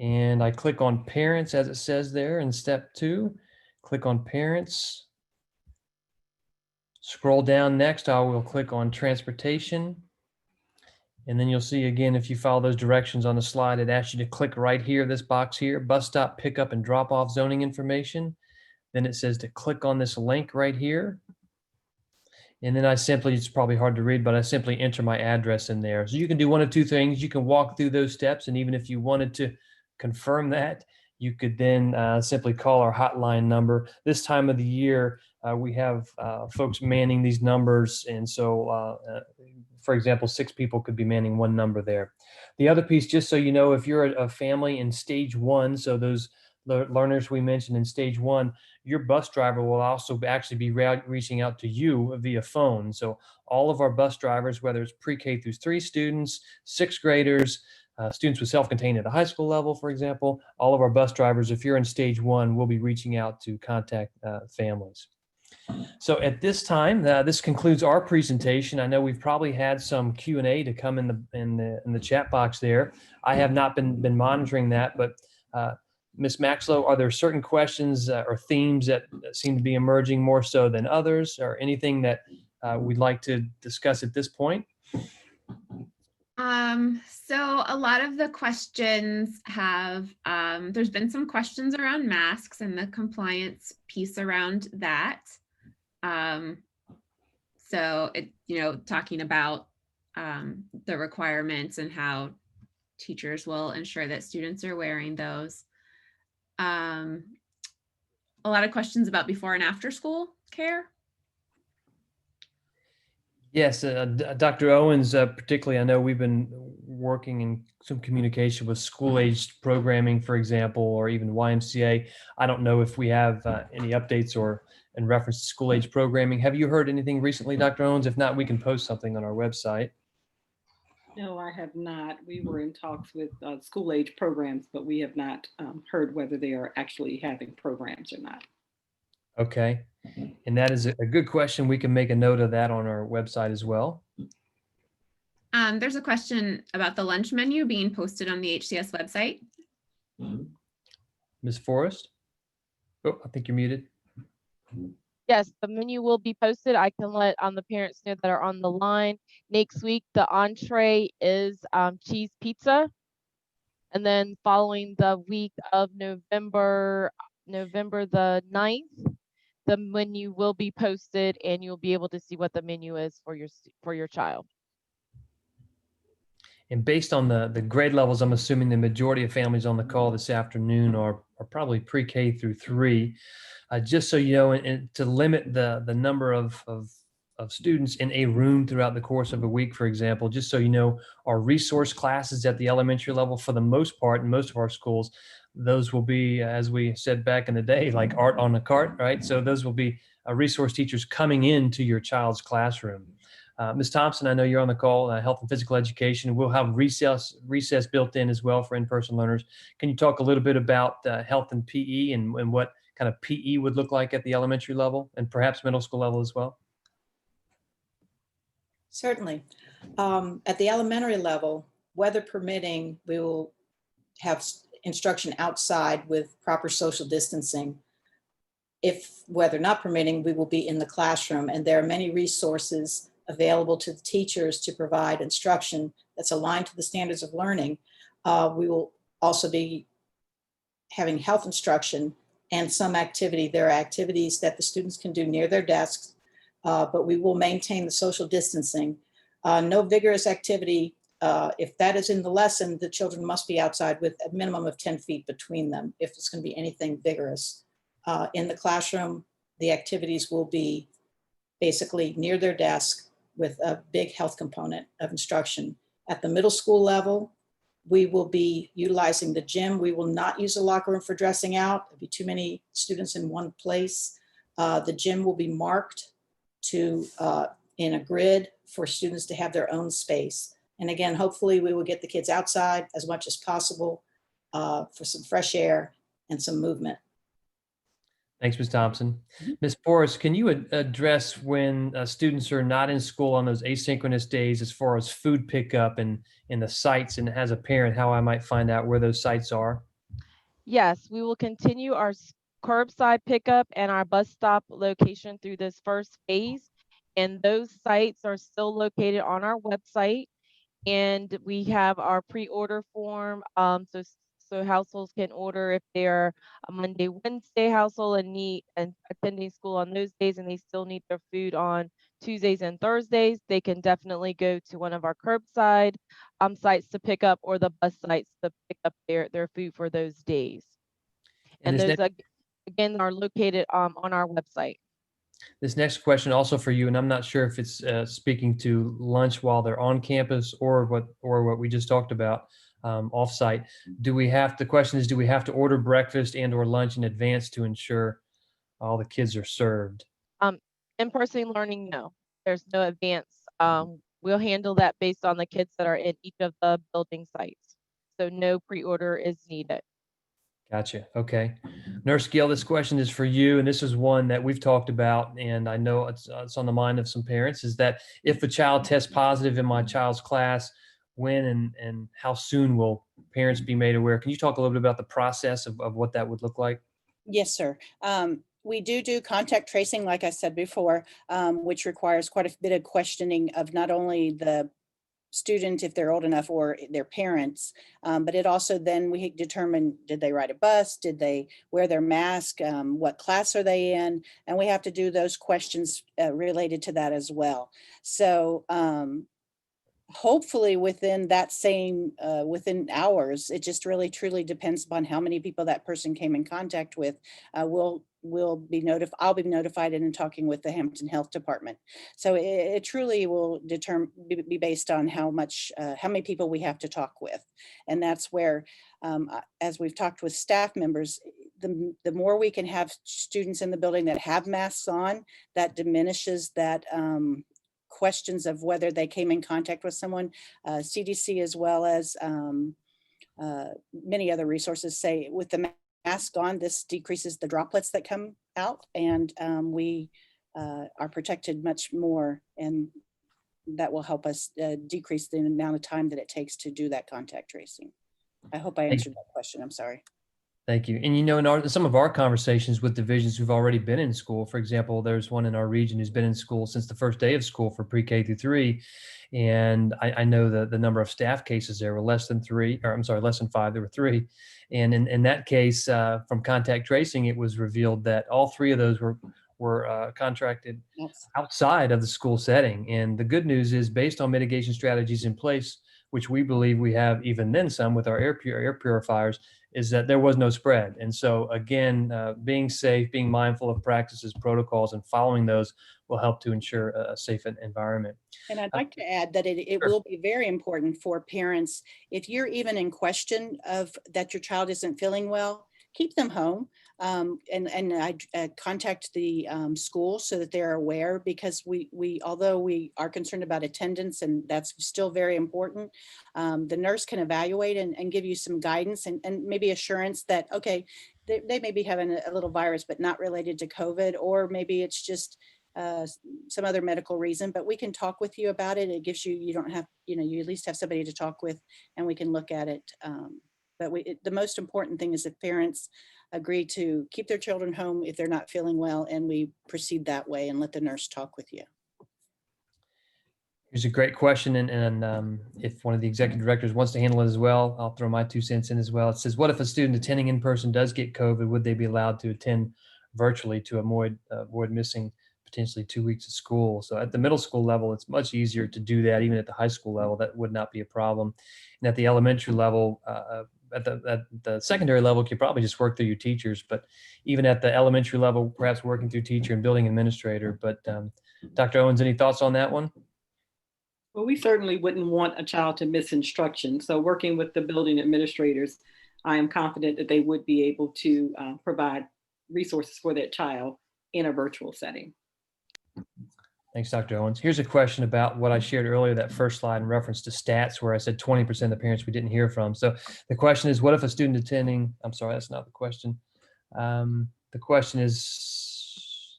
and I click on parents, as it says there in step 2, click on parents, Scroll down next, I will click on transportation. And then you'll see again, if you follow those directions on the slide, it asks you to click right here, this box here, bus stop pickup and drop off zoning information. Then it says to click on this link right here. And then I simply, it's probably hard to read, but I simply enter my address in there. So you can do one of two things. You can walk through those steps. And even if you wanted to confirm that, you could then simply call our hotline number. This time of the year, we have folks manning these numbers. And so, for example, 6 people could be manning one number there. The other piece, just so you know, if you're a family in stage 1, so those learners we mentioned in stage 1, your bus driver will also actually be reaching out to you via phone. So all of our bus drivers, whether it's pre-K through 3 students, 6th graders, students with self-contained at the high school level, for example, all of our bus drivers, if you're in stage 1, will be reaching out to contact families. So at this time, this concludes our presentation. I know we've probably had some Q&A to come in the chat box there. I have not been monitoring that, but Ms. Maxlow, are there certain questions or themes that seem to be emerging more so than others, or anything that we'd like to discuss at this point? So a lot of the questions have, there's been some questions around masks and the compliance piece around that. So it, talking about the requirements and how teachers will ensure that students are wearing those. A lot of questions about before and after school care. Yes, Dr. Owens, particularly, I know we've been working in some communication with school-aged programming, for example, or even YMCA. I don't know if we have any updates or in reference to school-aged programming. Have you heard anything recently, Dr. Owens? If not, we can post something on our website. No, I have not. We were in talks with school age programs, but we have not heard whether they are actually having programs or not. Okay. And that is a good question. We can make a note of that on our website as well. There's a question about the lunch menu being posted on the HCS website. Ms. Forrest? Oh, I think you're muted. Yes, the menu will be posted. I can let the parents know that are on the line. Next week, the entree is cheese pizza. And then following the week of November the 9th, the menu will be posted and you'll be able to see what the menu is for your child. And based on the grade levels, I'm assuming the majority of families on the call this afternoon are probably pre-K through 3. Just so you know, and to limit the number of students in a room throughout the course of a week, for example, just so you know, our resource classes at the elementary level, for the most part, in most of our schools, those will be, as we said back in the day, like art on a cart, right? So those will be resource teachers coming into your child's classroom. Ms. Thompson, I know you're on the call, health and physical education. We'll have recess built in as well for in-person learners. Can you talk a little bit about health and PE and what kind of PE would look like at the elementary level and perhaps middle school level as well? Certainly. At the elementary level, weather permitting, we will have instruction outside with proper social distancing. If weather not permitting, we will be in the classroom, and there are many resources available to the teachers to provide instruction that's aligned to the standards of learning. We will also be having health instruction and some activity. There are activities that the students can do near their desks, but we will maintain the social distancing. No vigorous activity. If that is in the lesson, the children must be outside with a minimum of 10 feet between them if it's going to be anything vigorous. In the classroom, the activities will be basically near their desk with a big health component of instruction. At the middle school level, we will be utilizing the gym. We will not use a locker room for dressing out. There'll be too many students in one place. The gym will be marked in a grid for students to have their own space. And again, hopefully we will get the kids outside as much as possible for some fresh air and some movement. Thanks, Ms. Thompson. Ms. Forrest, can you address when students are not in school on those asynchronous days as far as food pickup and the sites, and as a parent, how I might find out where those sites are? Yes, we will continue our curbside pickup and our bus stop location through this first phase. And those sites are still located on our website. And we have our pre-order form. So households can order if they're a Monday, Wednesday household and attending school on those days, and they still need their food on Tuesdays and Thursdays. They can definitely go to one of our curbside sites to pick up, or the bus sites to pick up their food for those days. And this those next, again are located on our website. this next question also for you, and I'm not sure if it's speaking to lunch while they're on campus or what we just talked about offsite. The question is, do we have to order breakfast and or lunch in advance to ensure all the kids are served? In-person learning, no, there's no advance. We'll handle that based on the kids that are in each of the building sites. So no pre-order is needed. Gotcha. Okay. Nurse Gail, this question is for you, and this is one that we've talked about, and I know it's on the mind of some parents, is that if a child tests positive in my child's class, when and how soon will parents be made aware? Can you talk a little bit about the process of what that would look like? Yes, sir. We do contact tracing, like I said before, which requires quite a bit of questioning of not only the student, if they're old enough, or their parents, but it also then we determine, did they ride a bus? Did they wear their mask? What class are they in? And we have to do those questions related to that as well. So hopefully within that same, within hours, it just really truly depends upon how many people that person came in contact with. I'll be notified and in talking with the Hampton Health Department. So it truly will be based on how many people we have to talk with. And that's where, as we've talked with staff members, the more we can have students in the building that have masks on, that diminishes that questions of whether they came in contact with someone. CDC, as well as many other resources, say with the mask on, this decreases the droplets that come out, and we are protected much more, and that will help us decrease the amount of time that it takes to do that contact tracing. I hope I answered that question. I'm sorry. Thank you. And in some of our conversations with divisions who've already been in school, for example, there's one in our region who's been in school since the first day of school for pre-K through 3. And I know the number of staff cases there were less than 5, there were 3. And in that case, from contact tracing, it was revealed that all 3 of those were contracted outside of the school setting. And the good news is, based on mitigation strategies in place, which we believe we have even then some with our air purifiers, is that there was no spread. And so again, being safe, being mindful of practices, protocols, and following those will help to ensure a safe environment. And I'd like to add that it will be very important for parents, if you're even in question of that your child isn't feeling well, keep them home. And I contact the school so that they're aware, because although we are concerned about attendance, and that's still very important, the nurse can evaluate and give you some guidance and maybe assurance that, okay, they may be having a little virus, but not related to COVID, or maybe it's just some other medical reason, but we can talk with you about it. It gives you don't have, you at least have somebody to talk with, and we can look at it. But the most important thing is that parents agree to keep their children home if they're not feeling well, and we proceed that way and let the nurse talk with you. Here's a great question, and if one of the executive directors wants to handle it as well, I'll throw my 2 cents in as well. It says, what if a student attending in person does get COVID? Would they be allowed to attend virtually to avoid missing potentially 2 weeks of school? So at the middle school level, it's much easier to do that. Even at the high school level, that would not be a problem. And at the elementary level, at the secondary level, you could probably just work through your teachers. But even at the elementary level, perhaps working through teacher and building administrator. But Dr. Owens, any thoughts on that one? Well, we certainly wouldn't want a child to miss instruction. So working with the building administrators, I am confident that they would be able to provide resources for that child in a virtual setting. Thanks, Dr. Owens. Here's a question about what I shared earlier, that first slide in reference to stats, where I said 20% of the parents we didn't hear from. So the question is, what if a student attending, I'm sorry, that's not the question. The question is,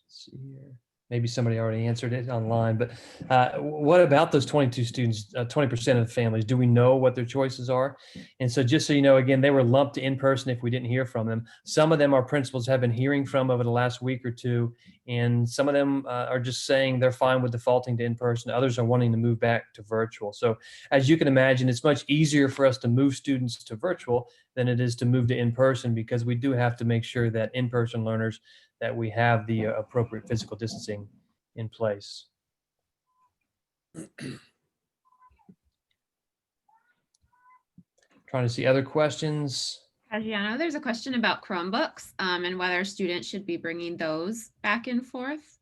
let's see here. maybe somebody already answered it online, but what about those 22 students, 20% of the families? Do we know what their choices are? And so just so you know, again, they were lumped in person if we didn't hear from them. Some of them our principals have been hearing from over the last week or two, and some of them are just saying they're fine with defaulting to in person. Others are wanting to move back to virtual. So as you can imagine, it's much easier for us to move students to virtual than it is to move to in person, because we do have to make sure that in-person learners, that we have the appropriate physical distancing in place. Trying to see other questions. Adriano, there's a question about Chromebooks and whether students should be bringing those back and forth.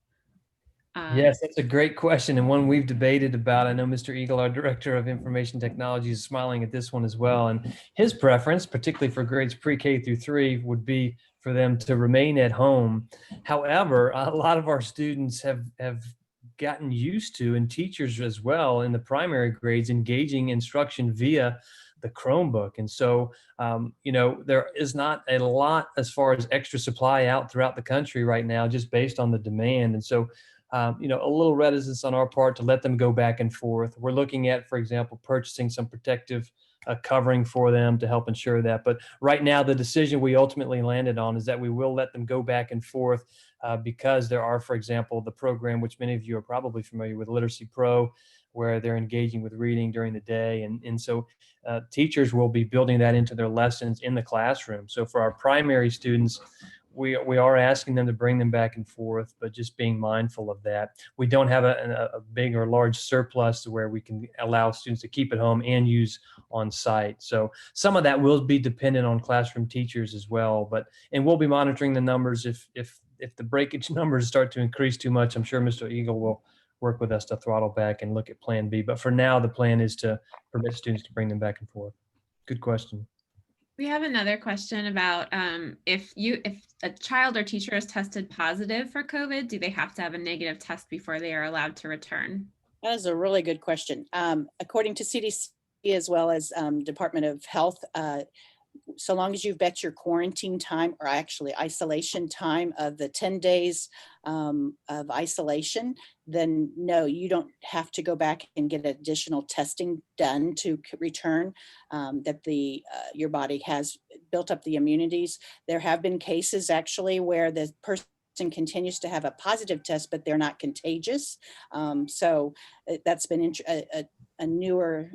Yes, that's a great question, and one we've debated about. I know Mr. Eagle, our Director of Information Technology, is smiling at this one as well. And his preference, particularly for grades pre-K through 3, would be for them to remain at home. However, a lot of our students have gotten used to, and teachers as well in the primary grades, engaging instruction via the Chromebook. And so, there is not a lot as far as extra supply out throughout the country right now, just based on the demand. And so, a little reticence on our part to let them go back and forth. We're looking at, for example, purchasing some protective covering for them to help ensure that. But right now, the decision we ultimately landed on is that we will let them go back and forth because there are, for example, the program, which many of you are probably familiar with, Literacy Pro, where they're engaging with reading during the day. And so teachers will be building that into their lessons in the classroom. So for our primary students, we are asking them to bring them back and forth, but just being mindful of that. We don't have a big or large surplus to where we can allow students to keep at home and use on site. So some of that will be dependent on classroom teachers as well, and we'll be monitoring the numbers. If the breakage numbers start to increase too much, I'm sure Mr. Eagle will work with us to throttle back and look at plan B. But for now, the plan is to permit students to bring them back and forth. Good question. We have another question about if a child or teacher is tested positive for COVID, do they have to have a negative test before they are allowed to return? That is a really good question. According to CDC as well as Department of Health, so long as you've met your quarantine time, or actually isolation time of the 10 days of isolation, then no, you don't have to go back and get additional testing done to return, that your body has built up the immunities. There have been cases actually where the person continues to have a positive test, but they're not contagious. So that's been a newer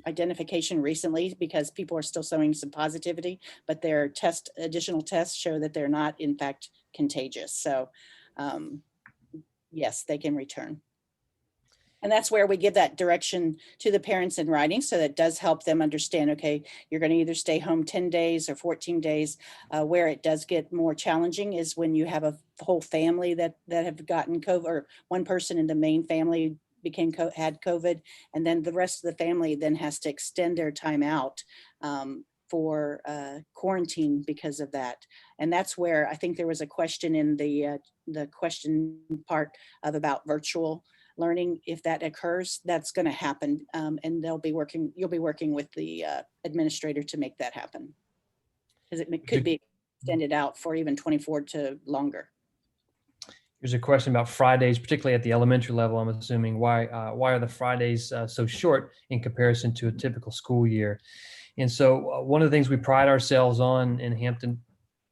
identification recently, because people are still showing some positivity, but their additional tests show that they're not in fact contagious. So yes, they can return. And that's where we give that direction to the parents in writing. So that does help them understand, okay, you're going to either stay home 10 days or 14 days. Where it does get more challenging is when you have a whole family that have gotten COVID, or one person in the main family had COVID, and then the rest of the family then has to extend their time out for quarantine because of that. And that's where I think there was a question in the question part about virtual learning. If that occurs, that's going to happen, and you'll be working with the administrator to make that happen, because it could be extended out for even 24 to longer. Here's a question about Fridays, particularly at the elementary level. I'm assuming why are the Fridays so short in comparison to a typical school year? And so one of the things we pride ourselves on in Hampton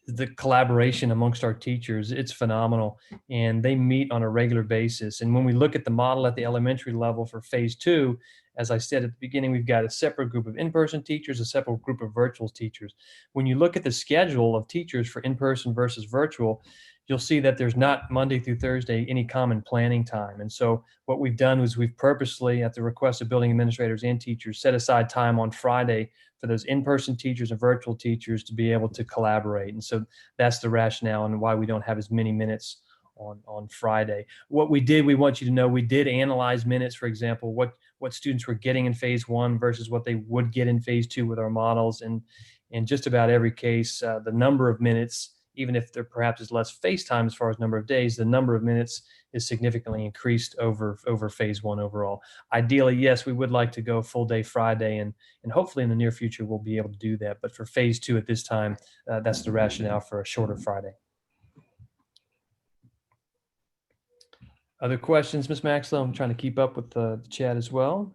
is the collaboration amongst our teachers. It's phenomenal, and they meet on a regular basis. And when we look at the model at the elementary level for phase 2, as I said at the beginning, we've got a separate group of in-person teachers, a separate group of virtual teachers. When you look at the schedule of teachers for in-person versus virtual, you'll see that there's not Monday through Thursday any common planning time. And so what we've done was we've purposely, at the request of building administrators and teachers, set aside time on Friday for those in-person teachers and virtual teachers to be able to collaborate. And so that's the rationale and why we don't have as many minutes on Friday. What we did, we want you to know, we did analyze minutes, for example, what students were getting in phase 1 versus what they would get in phase 2 with our models. And in just about every case, the number of minutes, even if there perhaps is less face time as far as number of days, the number of minutes is significantly increased over phase 1 overall. Ideally, yes, we would like to go full day Friday, and hopefully in the near future we'll be able to do that. But for phase 2 at this time, that's the rationale for a shorter Friday. Other questions, Ms. Maxwell? I'm trying to keep up with the chat as well.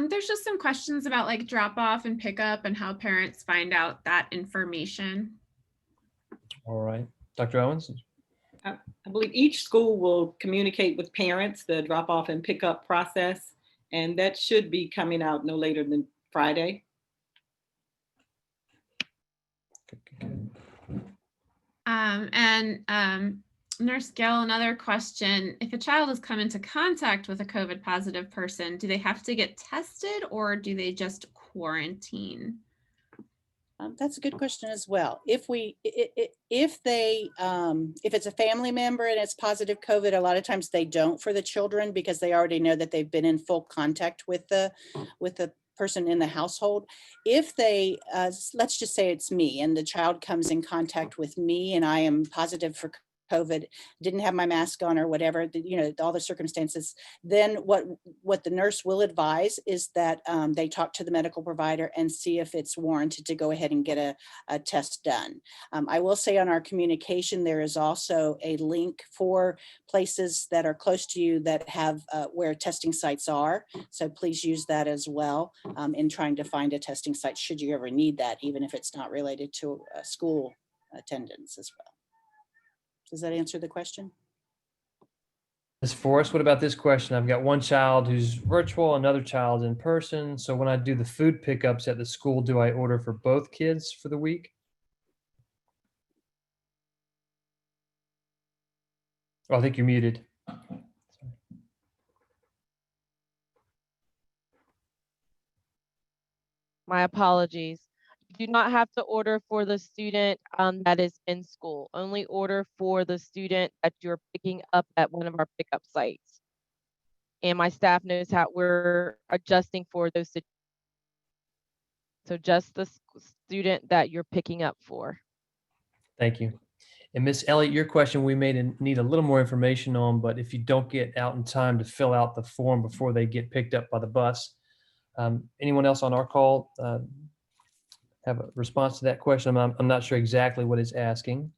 There's just some questions about like drop off and pickup and how parents find out that information. All right, Dr. Owens? I believe each school will communicate with parents, the drop off and pickup process, and that should be coming out no later than Friday. Nurse Gail, another question. If a child has come into contact with a COVID positive person, do they have to get tested or do they just quarantine? That's a good question as well. If it's a family member and it's positive COVID, a lot of times they don't for the children because they already know that they've been in full contact with the person in the household. If they, let's just say it's me and the child comes in contact with me and I am positive for COVID, didn't have my mask on or whatever, all the circumstances, then what the nurse will advise is that they talk to the medical provider and see if it's warranted to go ahead and get a test done. I will say on our communication, there is also a link for places that are close to you that have where testing sites are. So please use that as well in trying to find a testing site should you ever need that, even if it's not related to school attendance as well. Does that answer the question? Ms. Forrest, what about this question? I've got one child who's virtual, another child in person. So when I do the food pickups at the school, do I order for both kids for the week? Oh, I think you're muted. My apologies. You do not have to order for the student that is in school. Only order for the student that you're picking up at one of our pickup sites. And my staff knows how we're adjusting for those situations. So just the student that you're picking up for. Thank you. And Ms. Elliott, your question we may need a little more information on, but if you don't get out in time to fill out the form before they get picked up by the bus, anyone else on our call have a response to that question? I'm not sure exactly what it's asking.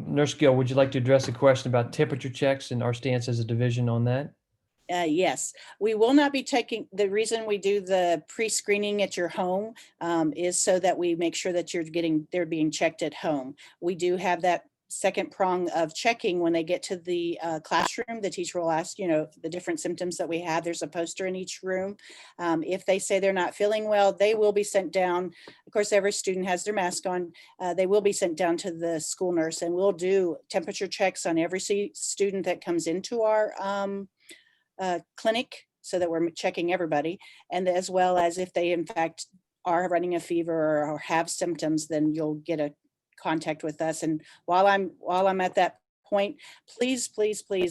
Nurse Gill, would you like to address the question about temperature checks and our stance as a division on that? Yes, we will not be taking, the reason we do the pre-screening at your home is so that we make sure that they're being checked at home. We do have that second prong of checking when they get to the classroom. The teacher will ask, the different symptoms that we have. There's a poster in each room. If they say they're not feeling well, they will be sent down. Of course, every student has their mask on. They will be sent down to the school nurse, and we'll do temperature checks on every student that comes into our clinic so that we're checking everybody. And as well as if they in fact are running a fever or have symptoms, then you'll get a contact with us. And while I'm at that point, please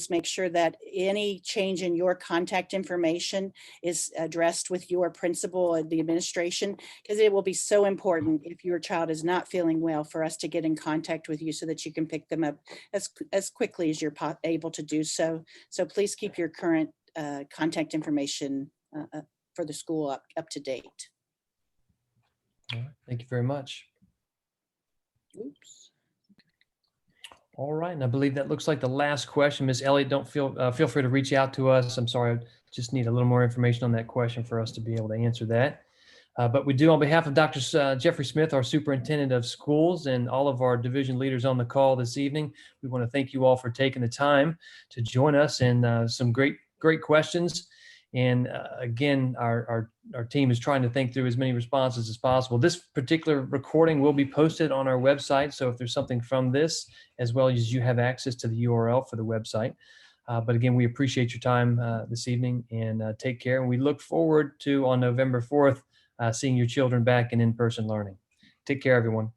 make sure that any change in your contact information is addressed with your principal and the administration, because it will be so important if your child is not feeling well for us to get in contact with you so that you can pick them up as quickly as you're able to do so. So please keep your current contact information for the school up to date. All right, thank you very much. Oops. All right, and I believe that looks like the last question. Ms. Elliott, don't feel free to reach out to us. I'm sorry, I just need a little more information on that question for us to be able to answer that. But we do, on behalf of Dr. Jeffrey Smith, our superintendent of schools, and all of our division leaders on the call this evening, we want to thank you all for taking the time to join us and some great questions. And again, our team is trying to think through as many responses as possible. This particular recording will be posted on our website. So if there's something from this, as well as you have access to the URL for the website. But again, we appreciate your time this evening, and take care. And we look forward to, on November 4th, seeing your children back in in-person learning. Take care, everyone.